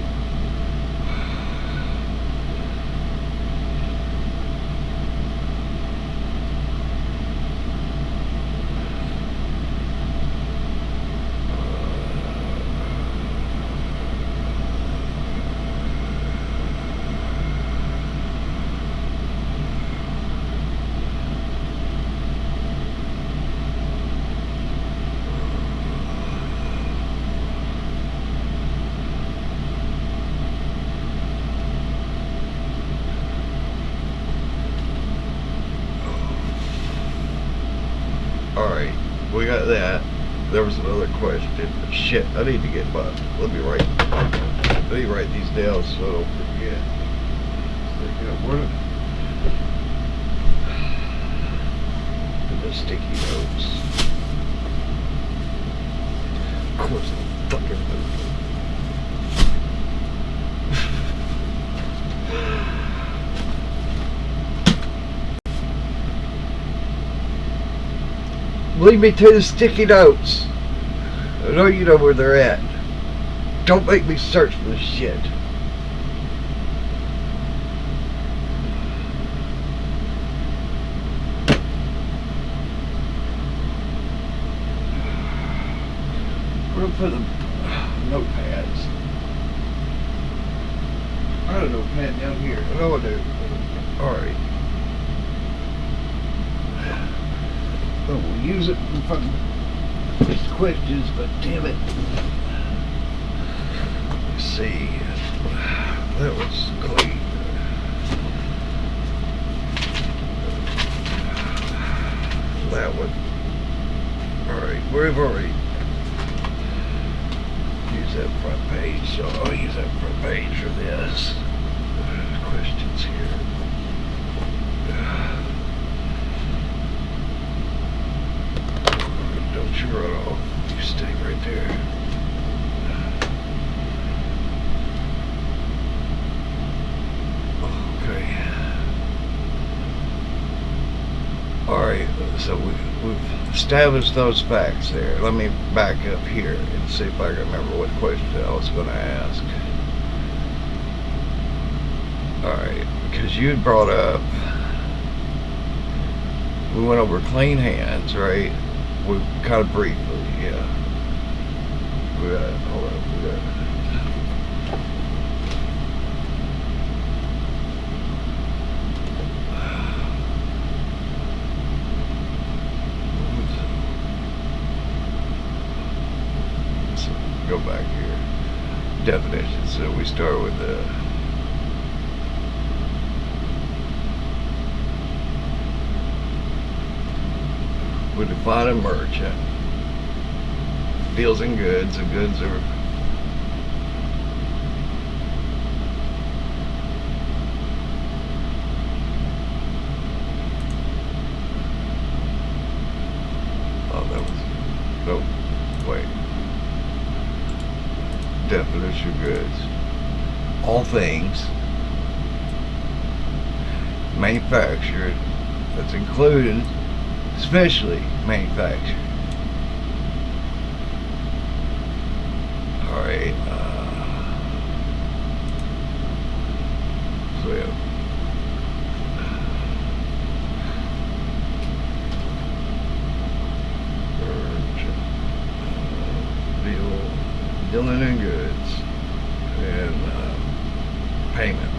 Alright, we got that. There was another question. Shit, I need to get my, let me write these down so I don't forget. The sticky notes. Of course, I'm fucking lead me to the sticky notes. I know you know where they're at. Don't make me search for this shit. Where to put the notepads? I got a notepad down here. I know I do. Alright. I will use it for fucking questions, but damn it. Let's see. That was clean. That one. Alright, we've already used that front page, so I'll use that front page for this. Questions here. Don't you run off. You stay right there. Okay. Alright, so we've established those facts there. Let me back up here and see if I can remember what question I was going to ask. Alright, because you brought up, we went over clean hands, right? We kind of briefly, yeah. We got, hold on, we got. So go back here. Definitions. So we start with the. We define a merchant. Deals in goods. The goods are that was no wait. Definition of goods. All things manufactured, that's included, especially manufactured. Alright, so yeah. Dealing in goods and payment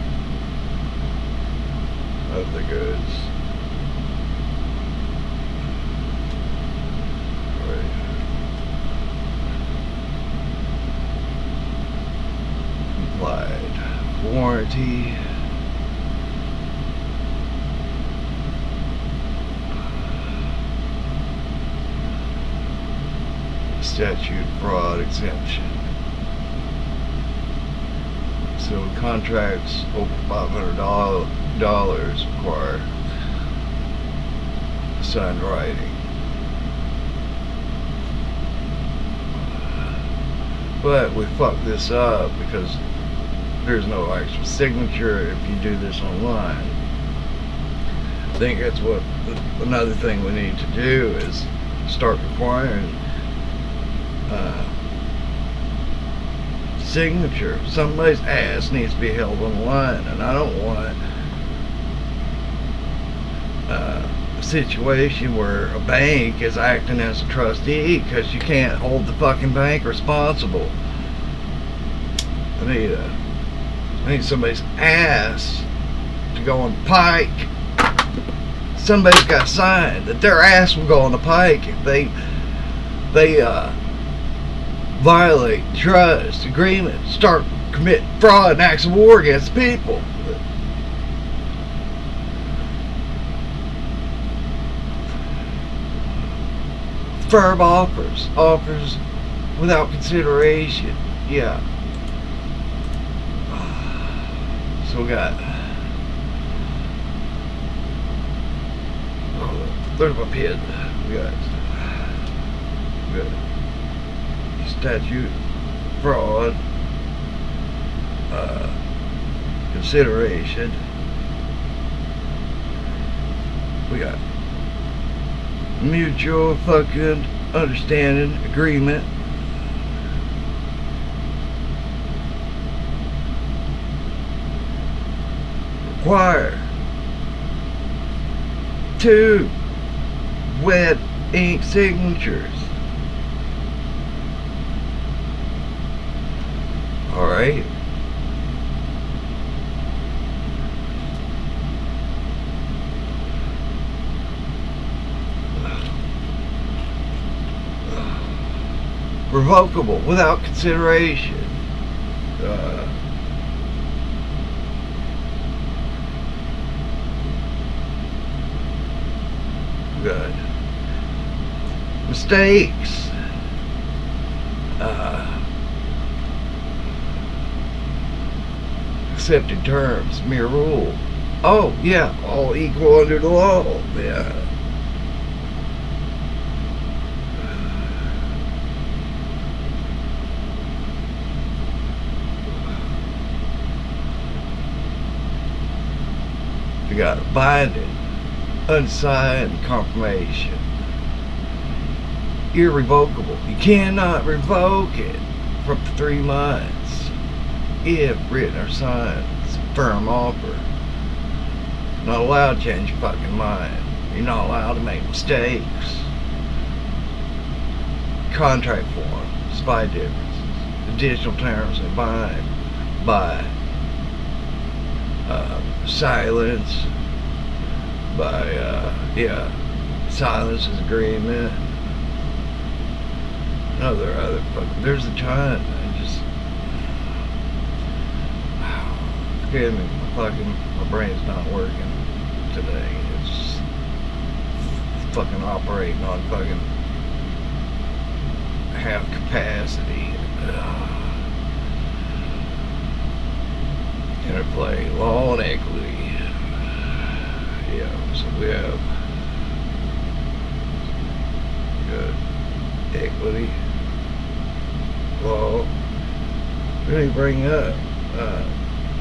of the goods. Implied warranty. Statute fraud exemption. So contracts over $500 require signed writing. But we fucked this up because there's no actual signature if you do this online. I think that's what another thing we need to do is start requiring signature. Somebody's ass needs to be held on the line, and I don't want a situation where a bank is acting as a trustee because you can't hold the fucking bank responsible. I need somebody's ass to go on the pike. Somebody's got to sign that their ass will go on the pike if they violate trust agreement, start committing fraud and acts of war against people. Firm offers without consideration. Yeah. So we got. Oh, there's my pen. We got statute, fraud, consideration. We got mutual fucking understanding, agreement. Require 2 wet ink signatures. Alright. Revocable without consideration. good. Mistakes. Accepted terms, mere rule. Oh, yeah, all equal under the law. Yeah. You got binding, unsigned confirmation. Irrevocable. You cannot revoke it for up to 3 months if written or signed. It's a firm offer. Not allowed to change your fucking mind. You're not allowed to make mistakes. Contract form, spy differences, additional terms and bind by silence, by silence is agreement. Other fucking, there's a ton. I just, forgive me, my brain's not working today. It's fucking operating on fucking half capacity. Interplay, law and equity. Yeah, so we have good equity, law. Really bring up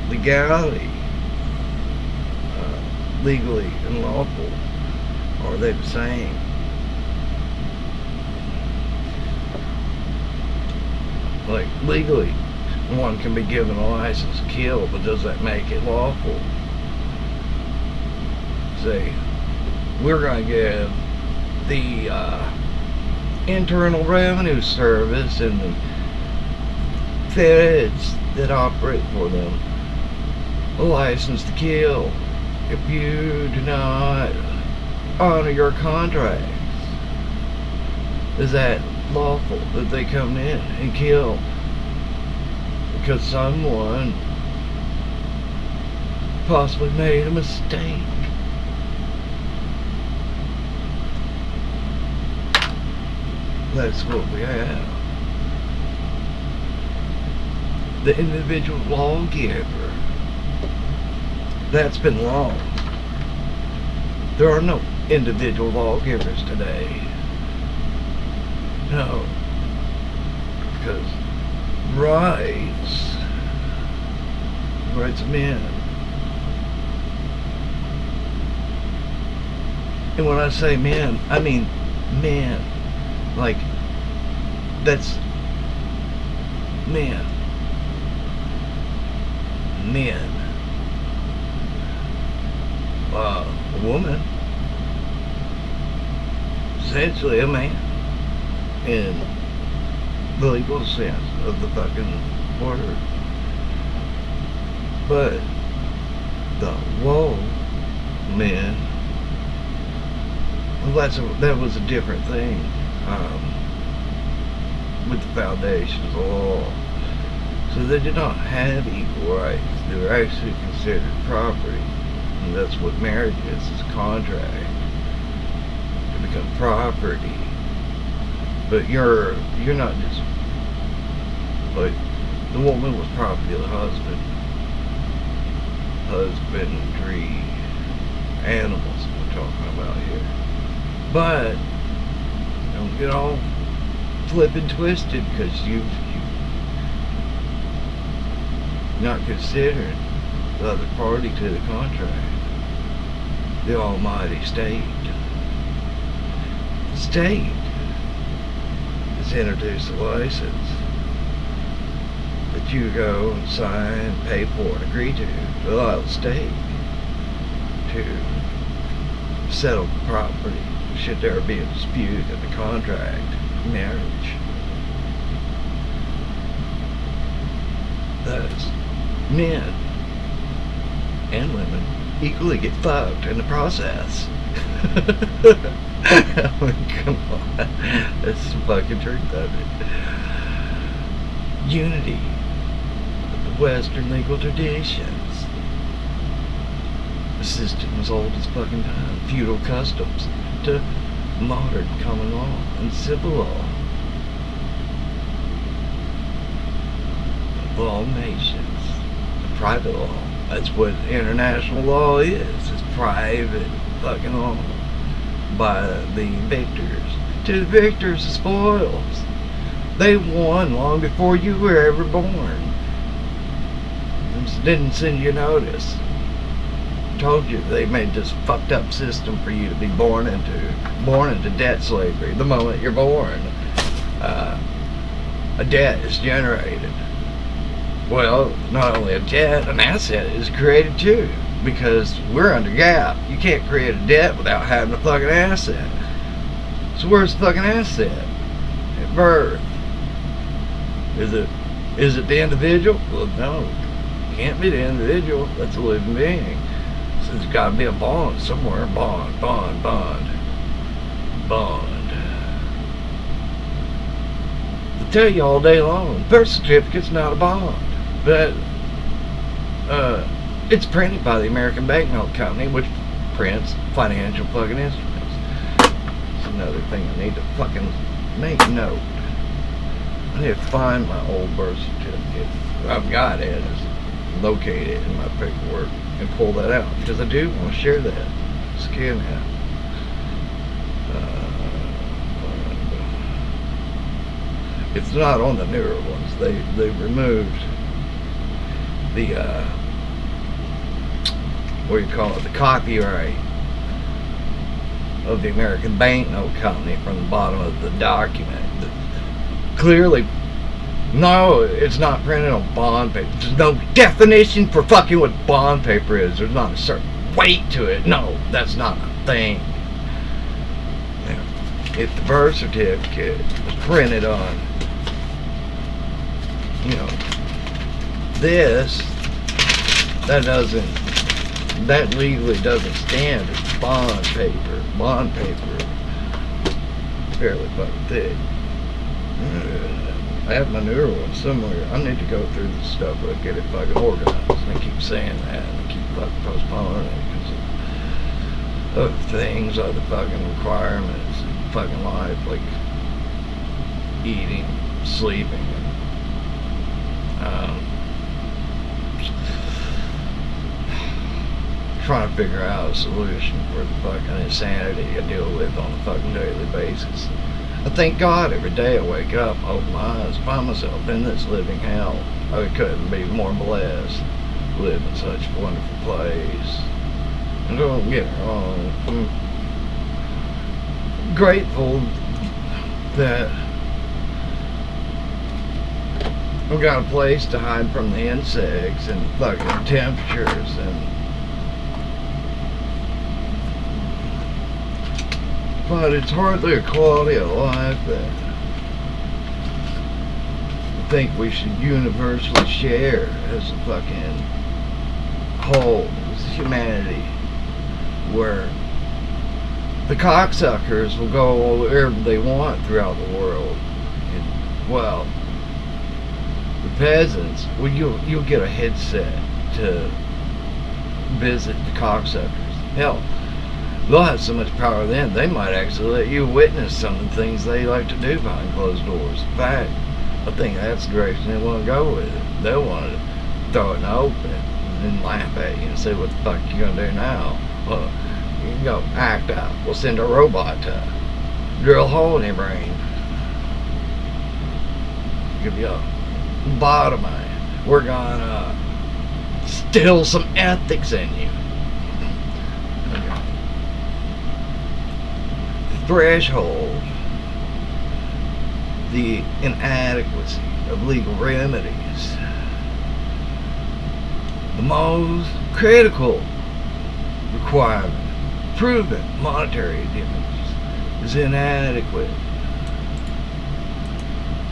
legality, legally and lawful. Are they the same? Like legally, one can be given a license to kill, but does that make it lawful? Say, we're going to give the Internal Revenue Service and the feds that operate for them a license to kill if you do not honor your contracts. Is that lawful that they come in and kill because someone possibly made a mistake? That's what we have. The individual lawgiver. That's been long. There are no individual lawgivers today. No. Because rights of men. And when I say men, I mean men. Like, that's men. Men. A woman, essentially a man, in the legal sense of the fucking word. But the whoa men, well, that was a different thing. With the foundation of the law. So they did not have equal rights. They were actually considered property. And that's what marriage is a contract. To become property. But you're not just, like, the woman was property of the husband. Husbandry. Animals we're talking about here. But don't get all flippin' twisted because you're not considering the other party to the contract, the almighty state. The state has introduced a license that you go and sign, pay for, and agree to allow the state to settle the property should there be a dispute in the contract, marriage. Thus, men and women equally get fucked in the process. I mean, come on. That's the fucking truth of it. Unity of the Western legal traditions. A system as old as fucking time. Feudal customs to modern common law and civil law of all nations. Private law. That's what international law is. It's private fucking law by the victors. To the victors, the spoils. They won long before you were ever born. Just didn't send you notice. Told you they made this fucked up system for you to be born into debt slavery the moment you're born. A debt is generated. Well, not only a debt, an asset is created too. Because we're under GAAP. You can't create a debt without having a fucking asset. So where's the fucking asset? At birth. Is it the individual? Well, no. It can't be the individual. That's a living being. So there's got to be a bond somewhere. Bond. They tell you all day long, birth certificate's not a bond. But it's printed by the American Banknote Company, which prints financial fucking instruments. It's another thing I need to fucking make note. I need to find my old birth certificate. I've got it. Just locate it in my paperwork and pull that out because I do want to share that. Scan that. It's not on the newer ones. They removed the what do you call it? The copyright of the American Banknote Company from the bottom of the document. Clearly, no, it's not printed on bond paper. There's no definition for fucking what bond paper is. There's not a certain weight to it. No, that's not a thing. If the birth certificate was printed on, this, that legally doesn't stand as bond paper. Bond paper, fairly fucking thick. I have my newer one somewhere. I need to go through this stuff and get it fucking organized. And I keep saying that, and I keep fucking postponing it because of other things, other fucking requirements in fucking life, like eating, sleeping, trying to figure out a solution for the fucking insanity I deal with on a fucking daily basis. I thank God every day I wake up, open my eyes, find myself in this living hell. I couldn't be more blessed to live in such a wonderful place. And don't get me wrong, I'm grateful that I've got a place to hide from the insects and fucking temperatures but it's hardly a quality of life that I think we should universally share as a fucking whole, as humanity, where the cocksuckers will go wherever they want throughout the world. And, well, the peasants, well, you'll get a headset to visit the cocksuckers. Hell, they'll have so much power then, they might actually let you witness some of the things they like to do behind closed doors. In fact, I think that's the direction they want to go with it. They'll want to throw it in the open and then laugh at you and say, what the fuck you gonna do now? Well, you can go act out. We'll send a robot to drill a hole in your brain. Give you a lobotomy. We're gonna still some ethics in you. Threshold, the inadequacy of legal remedies, the most critical requirement, proven monetary damages, is inadequate.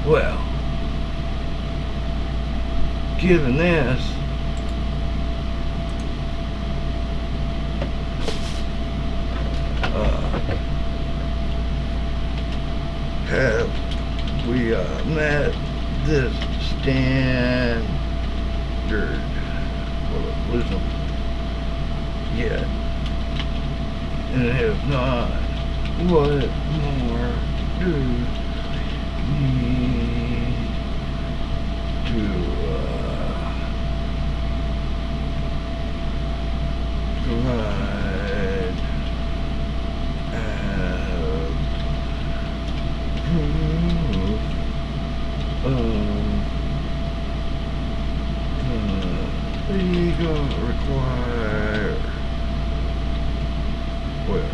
Well, given this, have we met this standard? Well, listen, yet, and if not, What more do you need to provide proof of legal require? Well,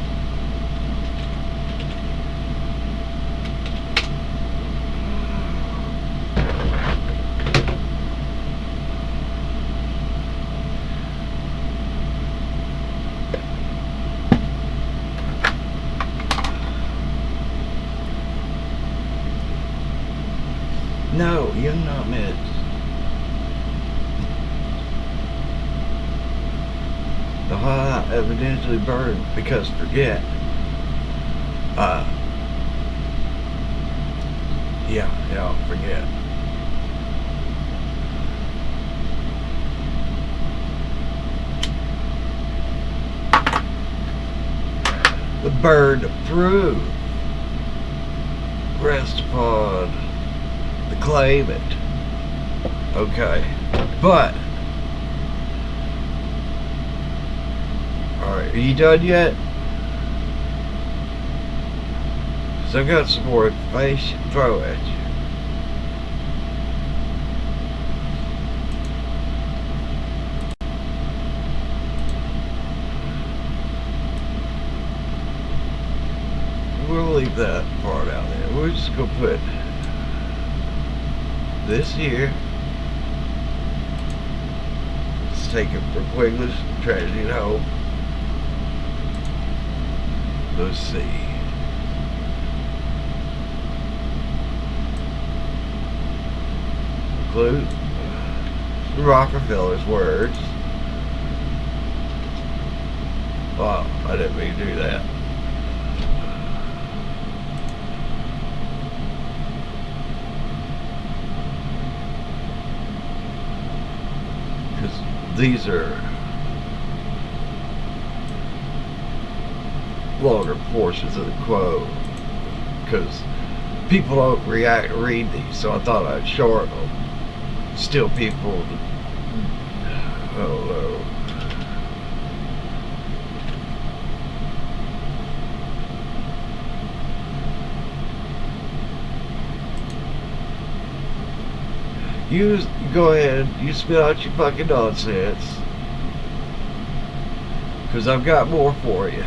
no, you're not meant. The high evidently burned because forget. Yeah, forget. The burden of proof rests upon the claimant. Okay, but alright, are you done yet? So I've got some more information to throw at you. We'll leave that part out there. We're just gonna put this here. Let's take it from Quigley's Tragedy and Hope. Let's see. Include Rockefeller's words. Wow, I didn't mean to do that. Because these are longer portions of the quote. Because people don't read these, so I thought I'd shorten them. Still people, I don't know. You go ahead, you spit out your fucking nonsense. Because I've got more for you.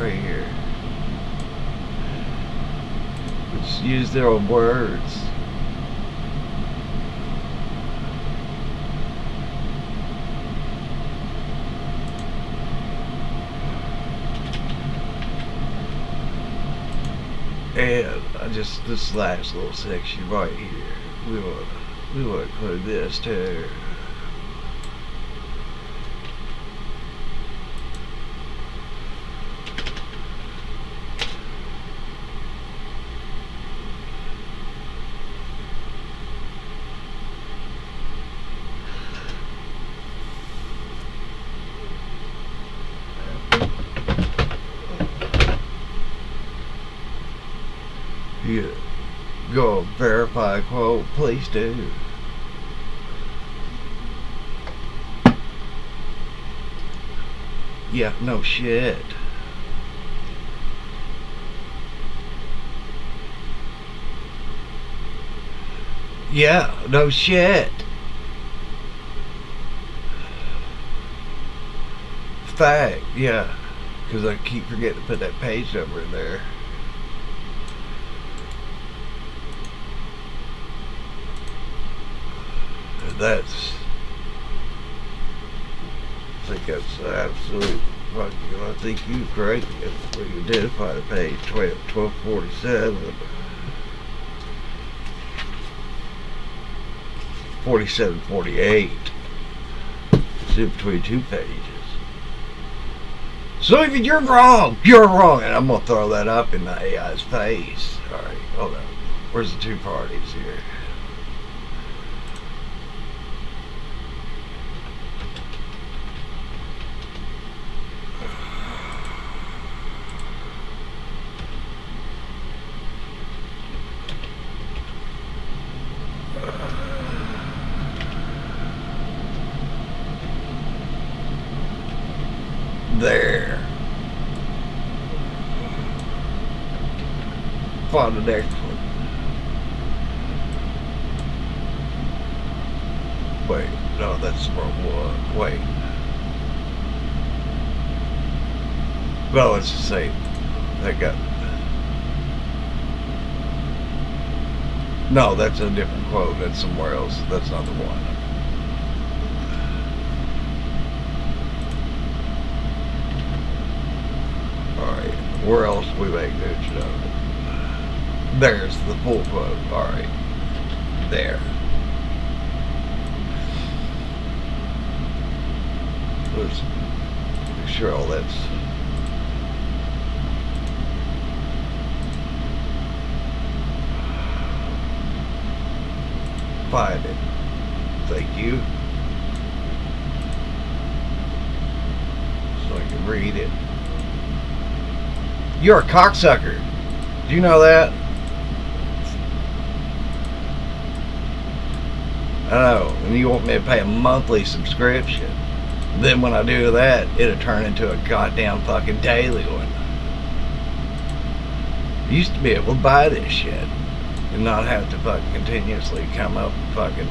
Right here. Just use their own words. And this last little section right here, we want to include this too. You go verify a quote, please do. Yeah, no shit. Yeah, no shit. Fact, yeah. Because I keep forgetting to put that page number in there. That's, I think that's absolute fucking, I think you correct me when you identify the page 1247. 4748. It's in between two pages. So if you're wrong, and I'm gonna throw that up in the AI's face. Alright, hold on. Where's the two parties here? find the next one. Wait, no, that's the wrong one. Wait. Well, it's the same. I got. No, that's a different quote. That's somewhere else. That's not the one. Alright, where else we make mention of it? There's the full quote. Alright. There. Let's make sure all that's. Find it. Thank you. So I can read it. You're a cocksucker. Do you know that? I know. And you want me to pay a monthly subscription. Then when I do that, it'll turn into a goddamn fucking daily one. I used to be able to buy this shit and not have to fucking continuously come up with fucking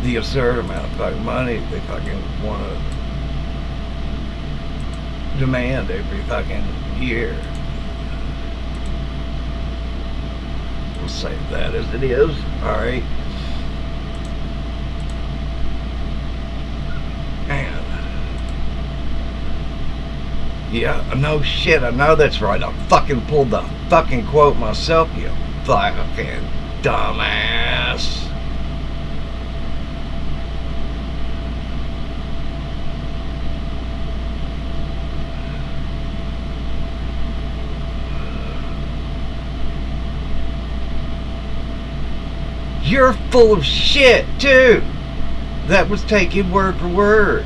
the absurd amount of fucking money they fucking want to demand every fucking year. We'll save that as it is. Alright. And yeah, no shit, I know that's right. I fucking pulled the fucking quote myself, you fucking dumbass. You're full of shit, too. That was taken word for word.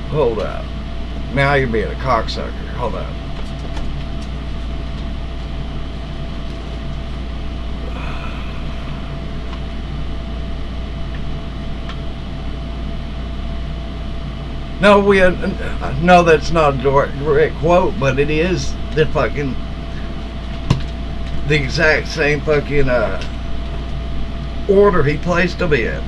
Hold up. Now you're being a cocksucker. Hold up. No, no, that's not a direct quote, but it is the fucking the exact same fucking order he placed them in.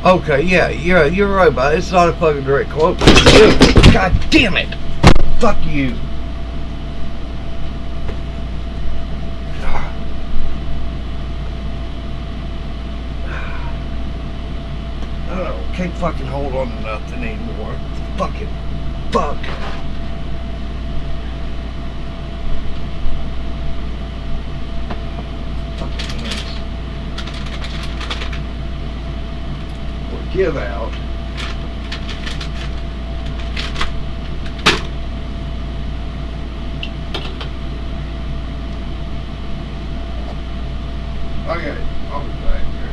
Okay, yeah, you're right, but it's not a fucking direct quote. God damn it! Fuck you. I don't know, can't fucking hold on to nothing anymore. Fucking fuck. Give out. Okay, I'll be back here.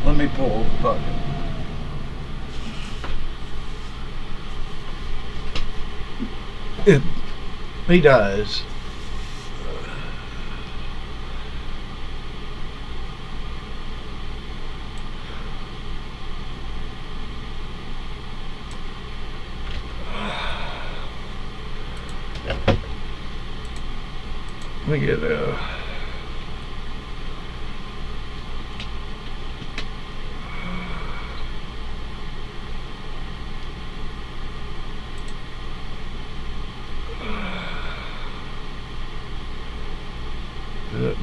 Let me pull the fucking. He does. me get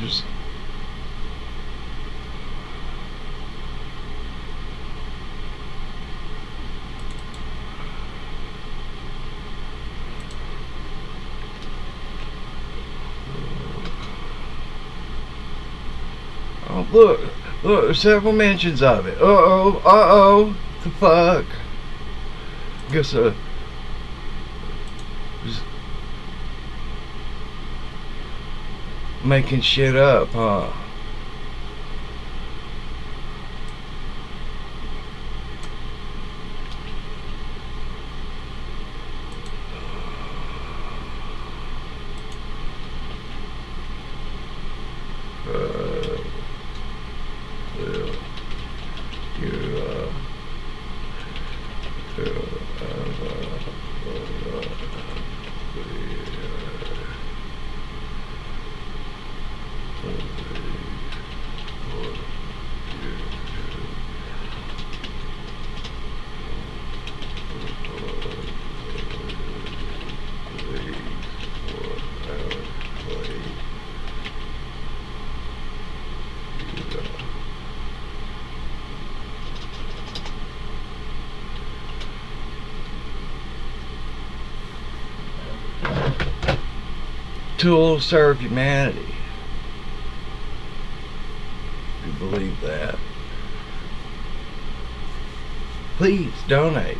just oh, look, there's several mentions of it. Uh-oh, the fuck. Guess just making shit up, huh? Tool serve humanity. If you believe that, please donate.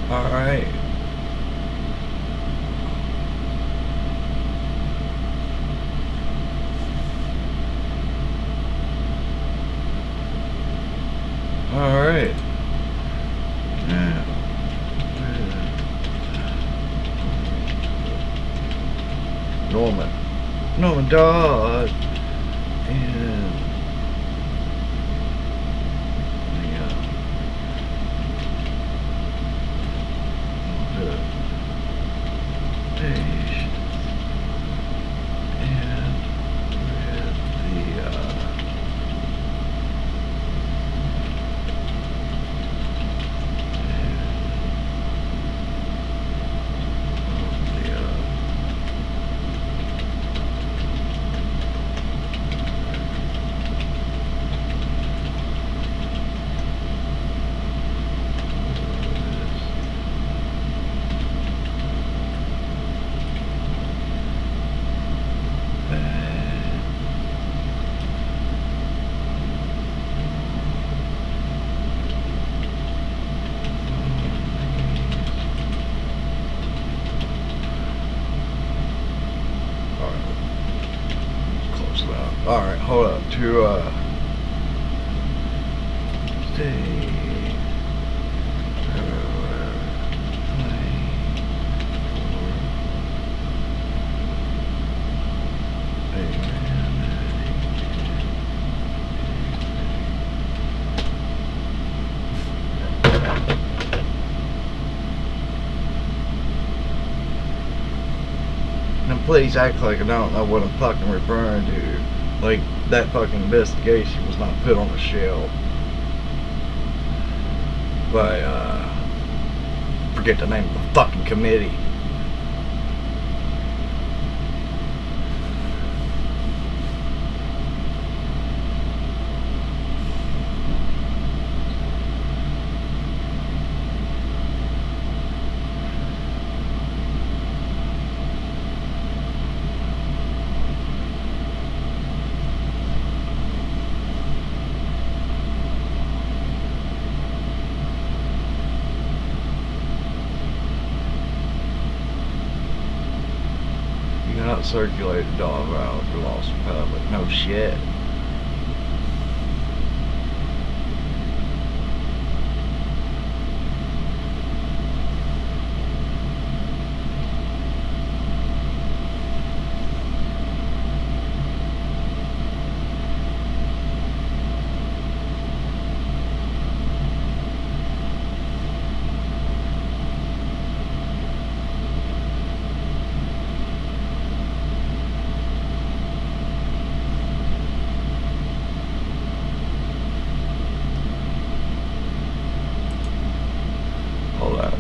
Alright. Alright. Norman Dodd. And page and with alright, hold up to stay now please act like I don't know what I'm fucking referring to. Like, that fucking investigation was not put on the shelf by, forget the name of the fucking committee. circulated dog around for lost public. No shit. Hold on.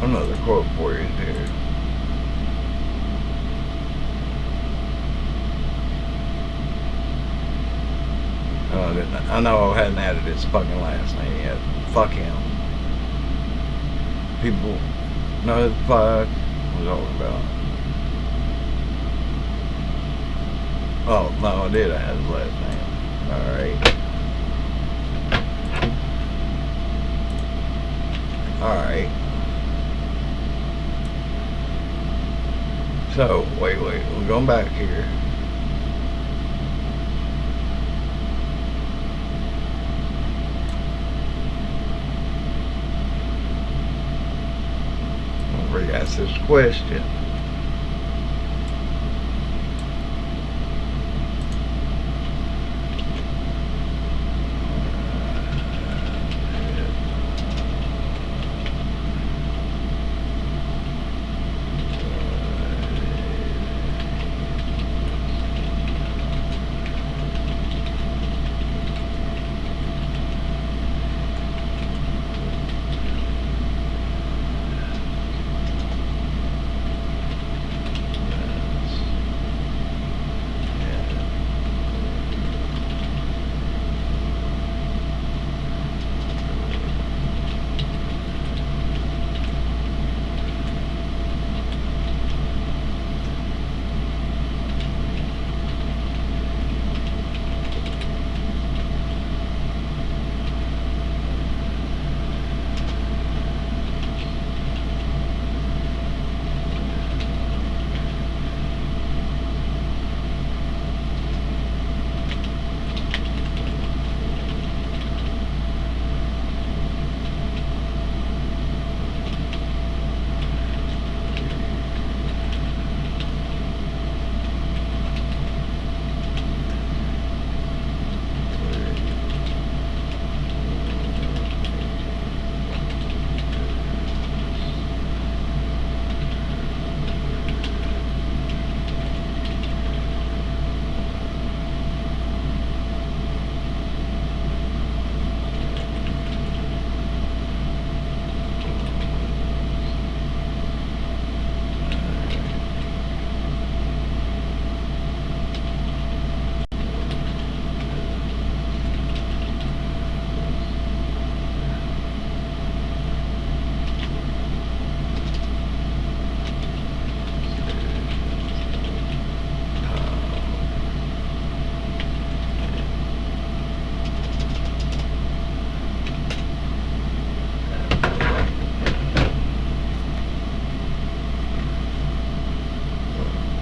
Another quote for you here. I know I hadn't added his fucking last name yet. Fuck him. People know who the fuck I'm talking about. Oh, no, I did add his last name. Alright. Alright. So, wait, we're going back here. I'll re-ask this question.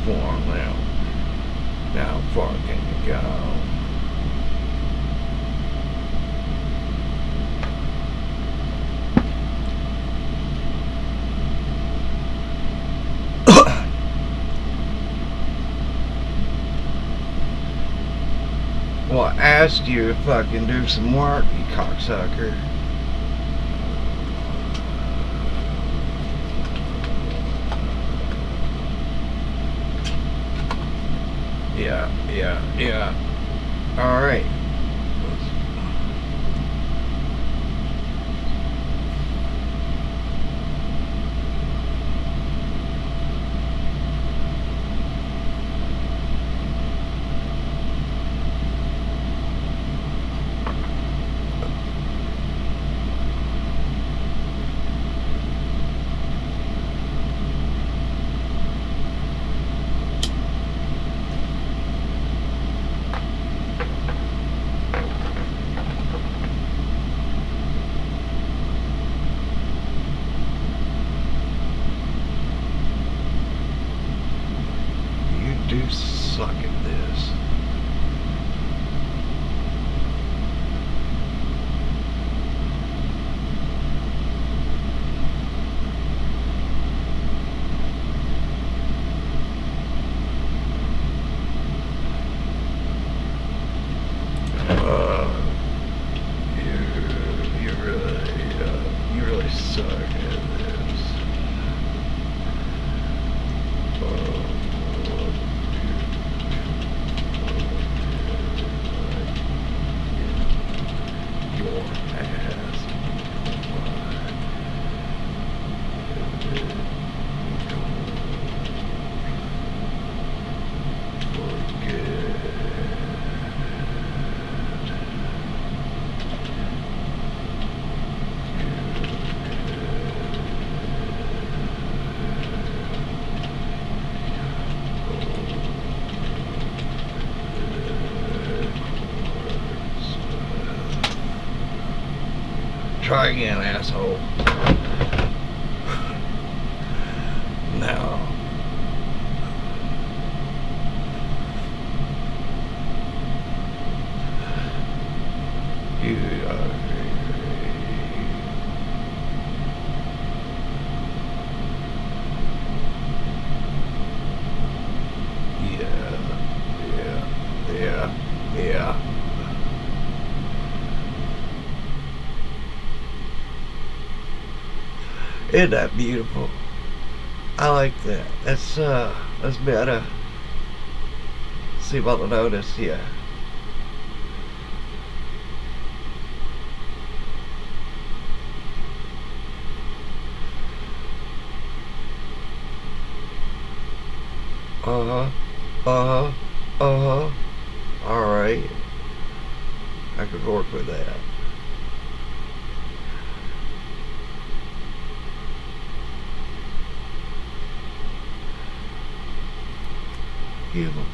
Form now. Now, how far can you go? Well, I asked you if I can do some work, you cocksucker. Yeah. Alright. do suck at this. You really suck at this. Your ass. Try again, asshole. Now. You are. Yeah. Isn't that beautiful? I like that. That's better. See what I notice here. Alright. I could work with that. Human.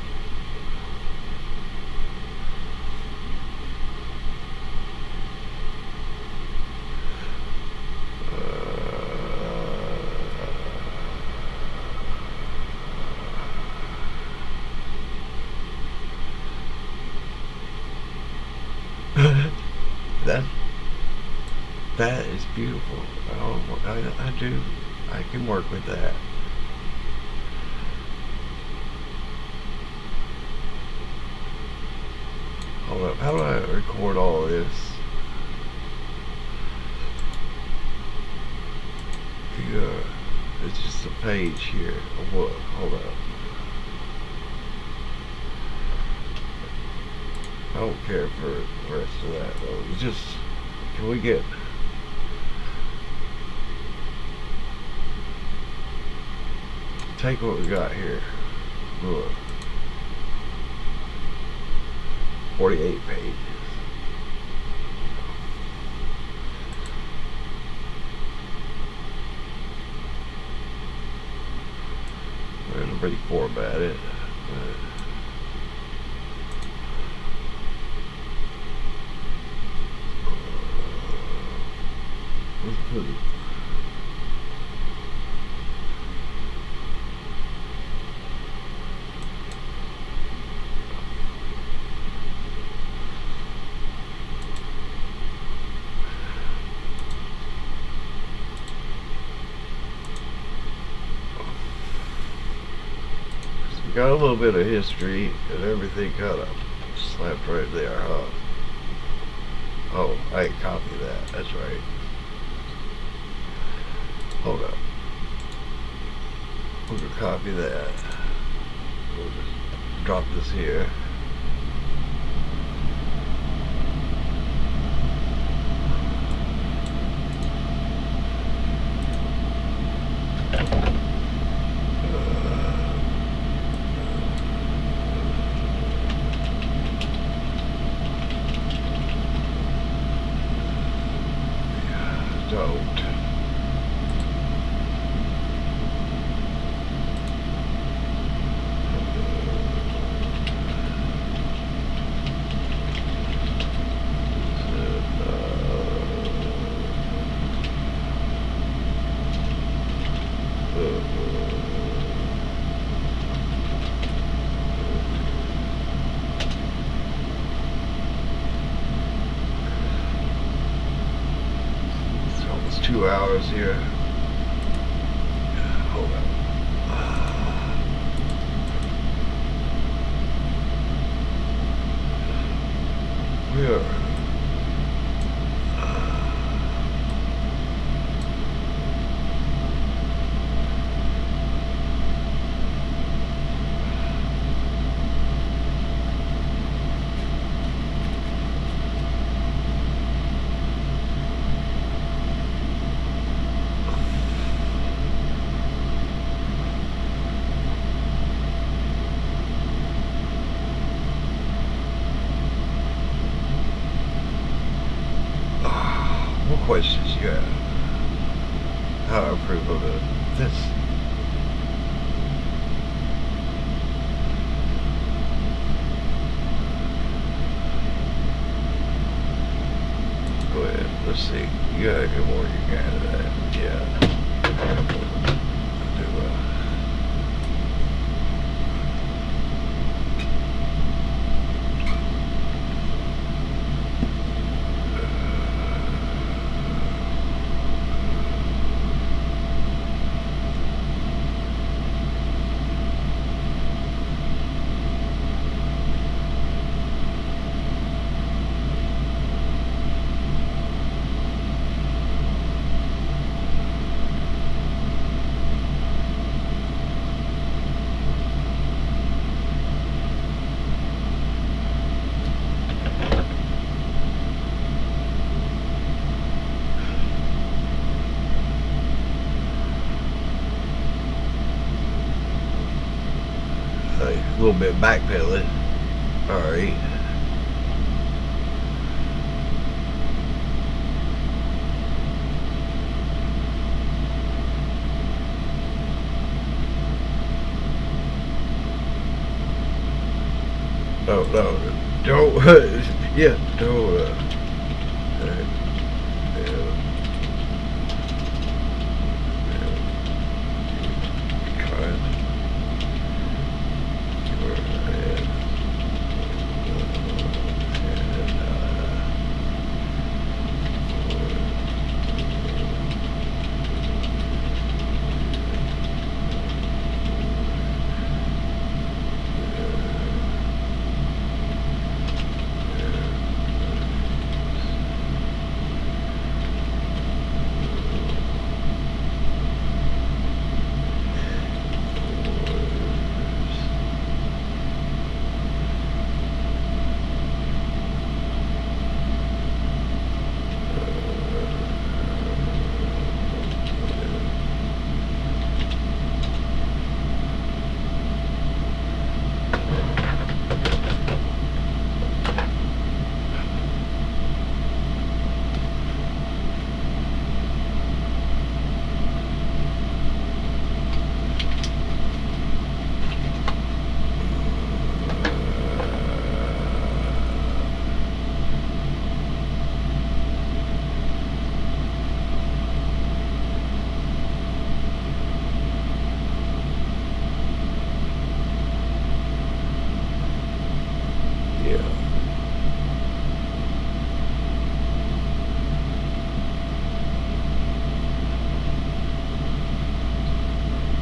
That is beautiful. I can work with that. Hold up, how do I record all of this? Yeah, it's just a page here. What? Hold up. I don't care for the rest of that though. It's just, can we get take what we got here. Look. 48 pages. We're gonna pretty format it. Let's put it. Got a little bit of history and everything kind of slapped right there, huh? Oh, I ain't copied that. That's right. Hold up. We're gonna copy that. We'll just drop this here. Don't. 2 hours here. Hold on. Where? What questions you have? How to improve on this? Go ahead. Let's see. You gotta get more. You got that. Yeah. Do a little bit backpedaling. All right. No, don't. Yeah, don't.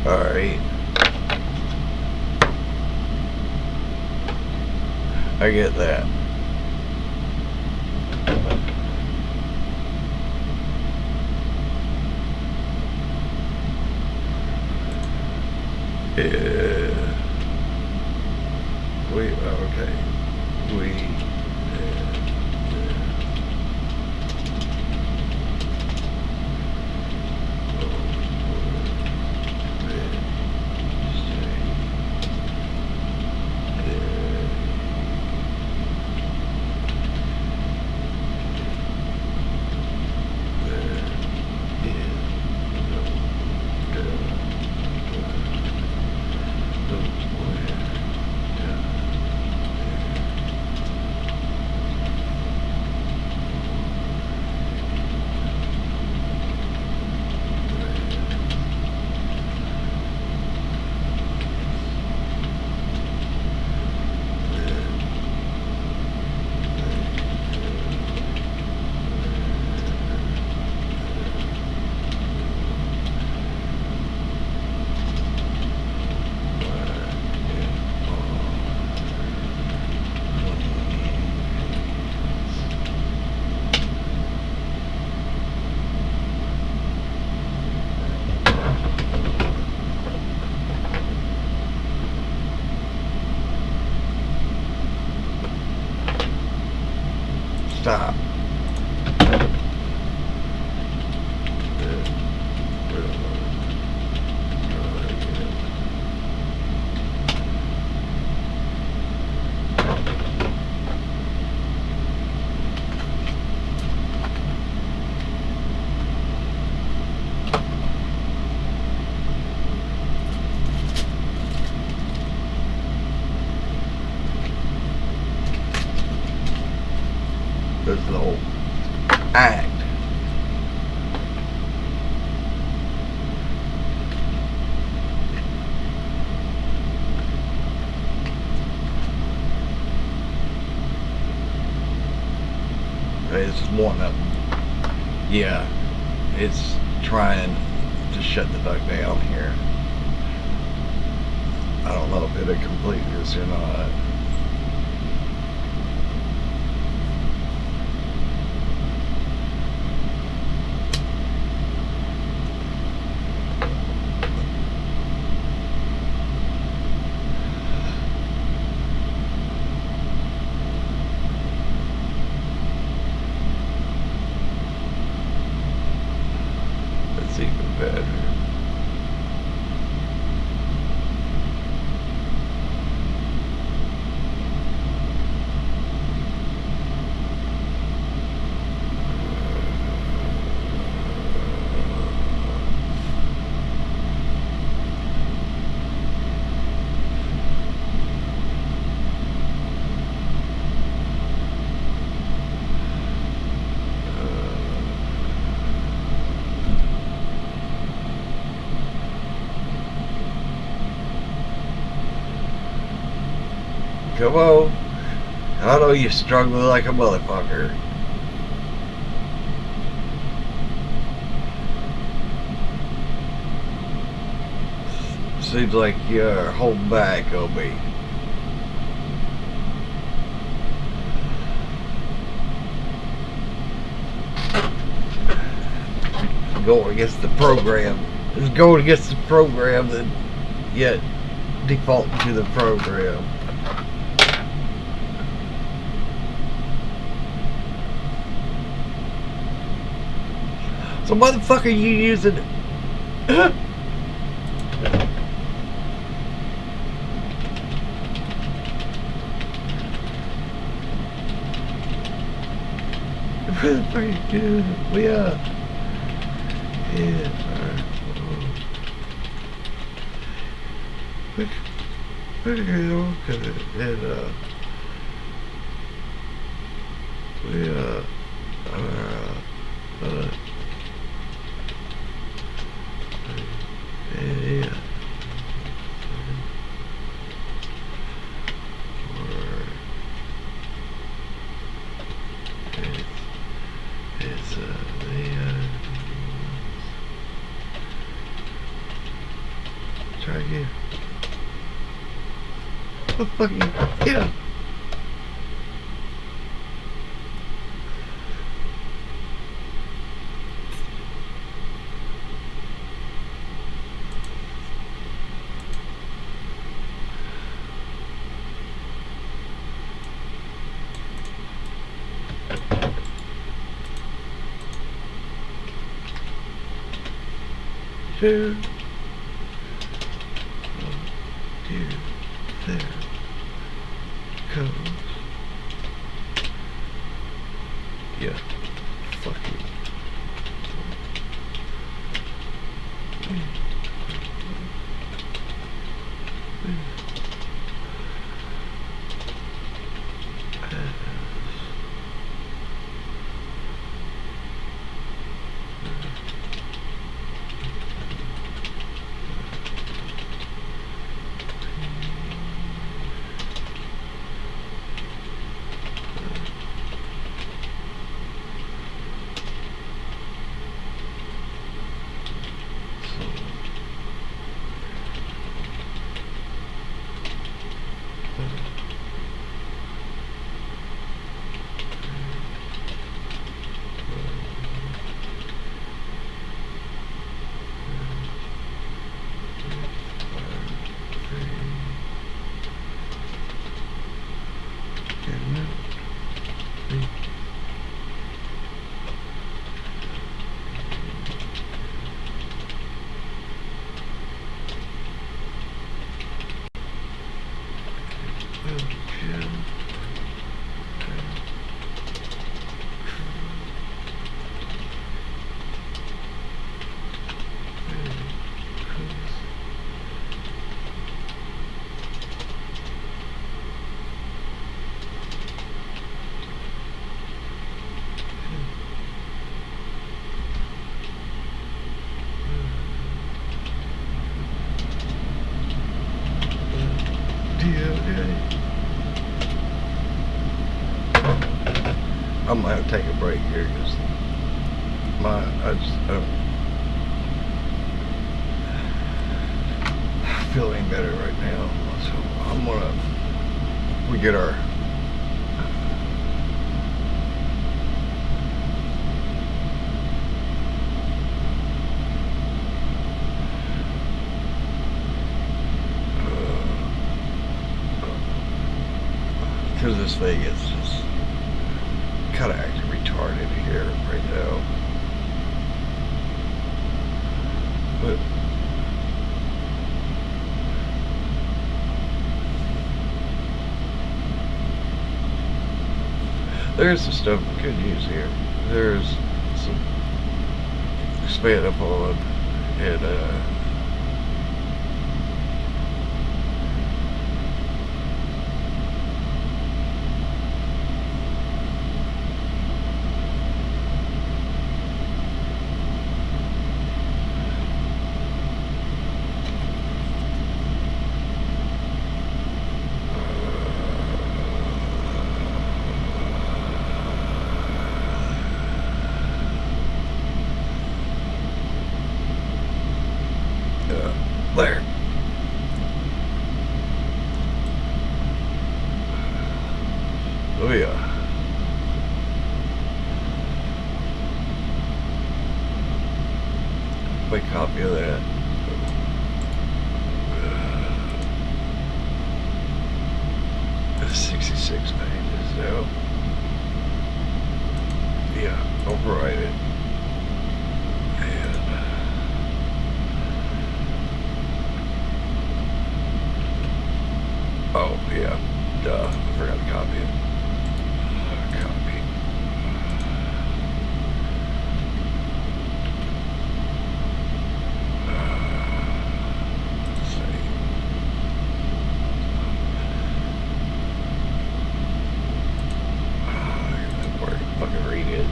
All right. I get that. Yeah. Okay. Stop. This is the whole act. It's one of them. Yeah, it's trying to shut the fuck down here. I don't know if it'll complete this or not. That's even better. Come on. I know you're struggling like a motherfucker. Seems like you're holding back on me. Going against the program. It's going against the program, that yet defaulting to the program. So motherfucker, you using pretty good. We are. Yeah. Pretty good. Okay. And we yeah. It's try again. Oh fucking yeah. Two. Here. There. Comes. Yeah. Fuck you. I'm gonna have to take a break here because I'm feeling better right now. So I'm gonna we get our because this thing is just kind of acting retarded here right now. But there's some stuff we could use here. There's some expand upon and there. Oh yeah. Quick copy of that. 66 pages now. Yeah, override it. Oh, yeah. Duh. I forgot to copy it. Copy. Let's see. That work. Fucking read it.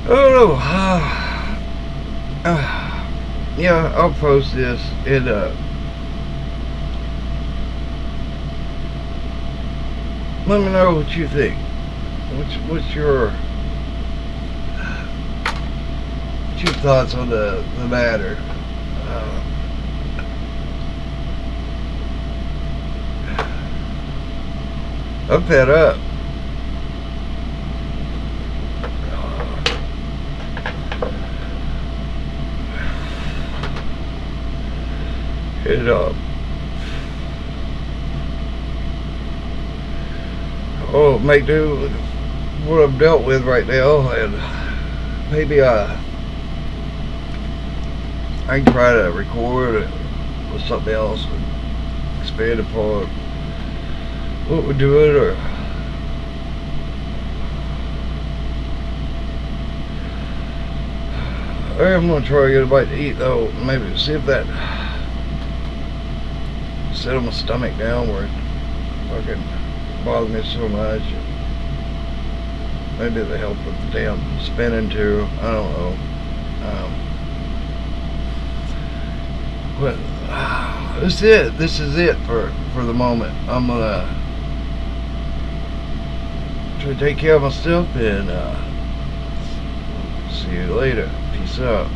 Oh no, yeah, I'll post this and let me know what you think. What's your thoughts on the matter? I'm fed up. And oh, make do with what I've dealt with right now, and maybe I can try to record it with something else and expand upon what we're doing, or I'm gonna try to get a bite to eat though. Maybe see if that settle my stomach down where it fucking bothers me so much. Maybe they help with the damn spinning too. I don't know. But this is it. This is it for the moment. I'm gonna try to take care of myself and see you later. Peace out.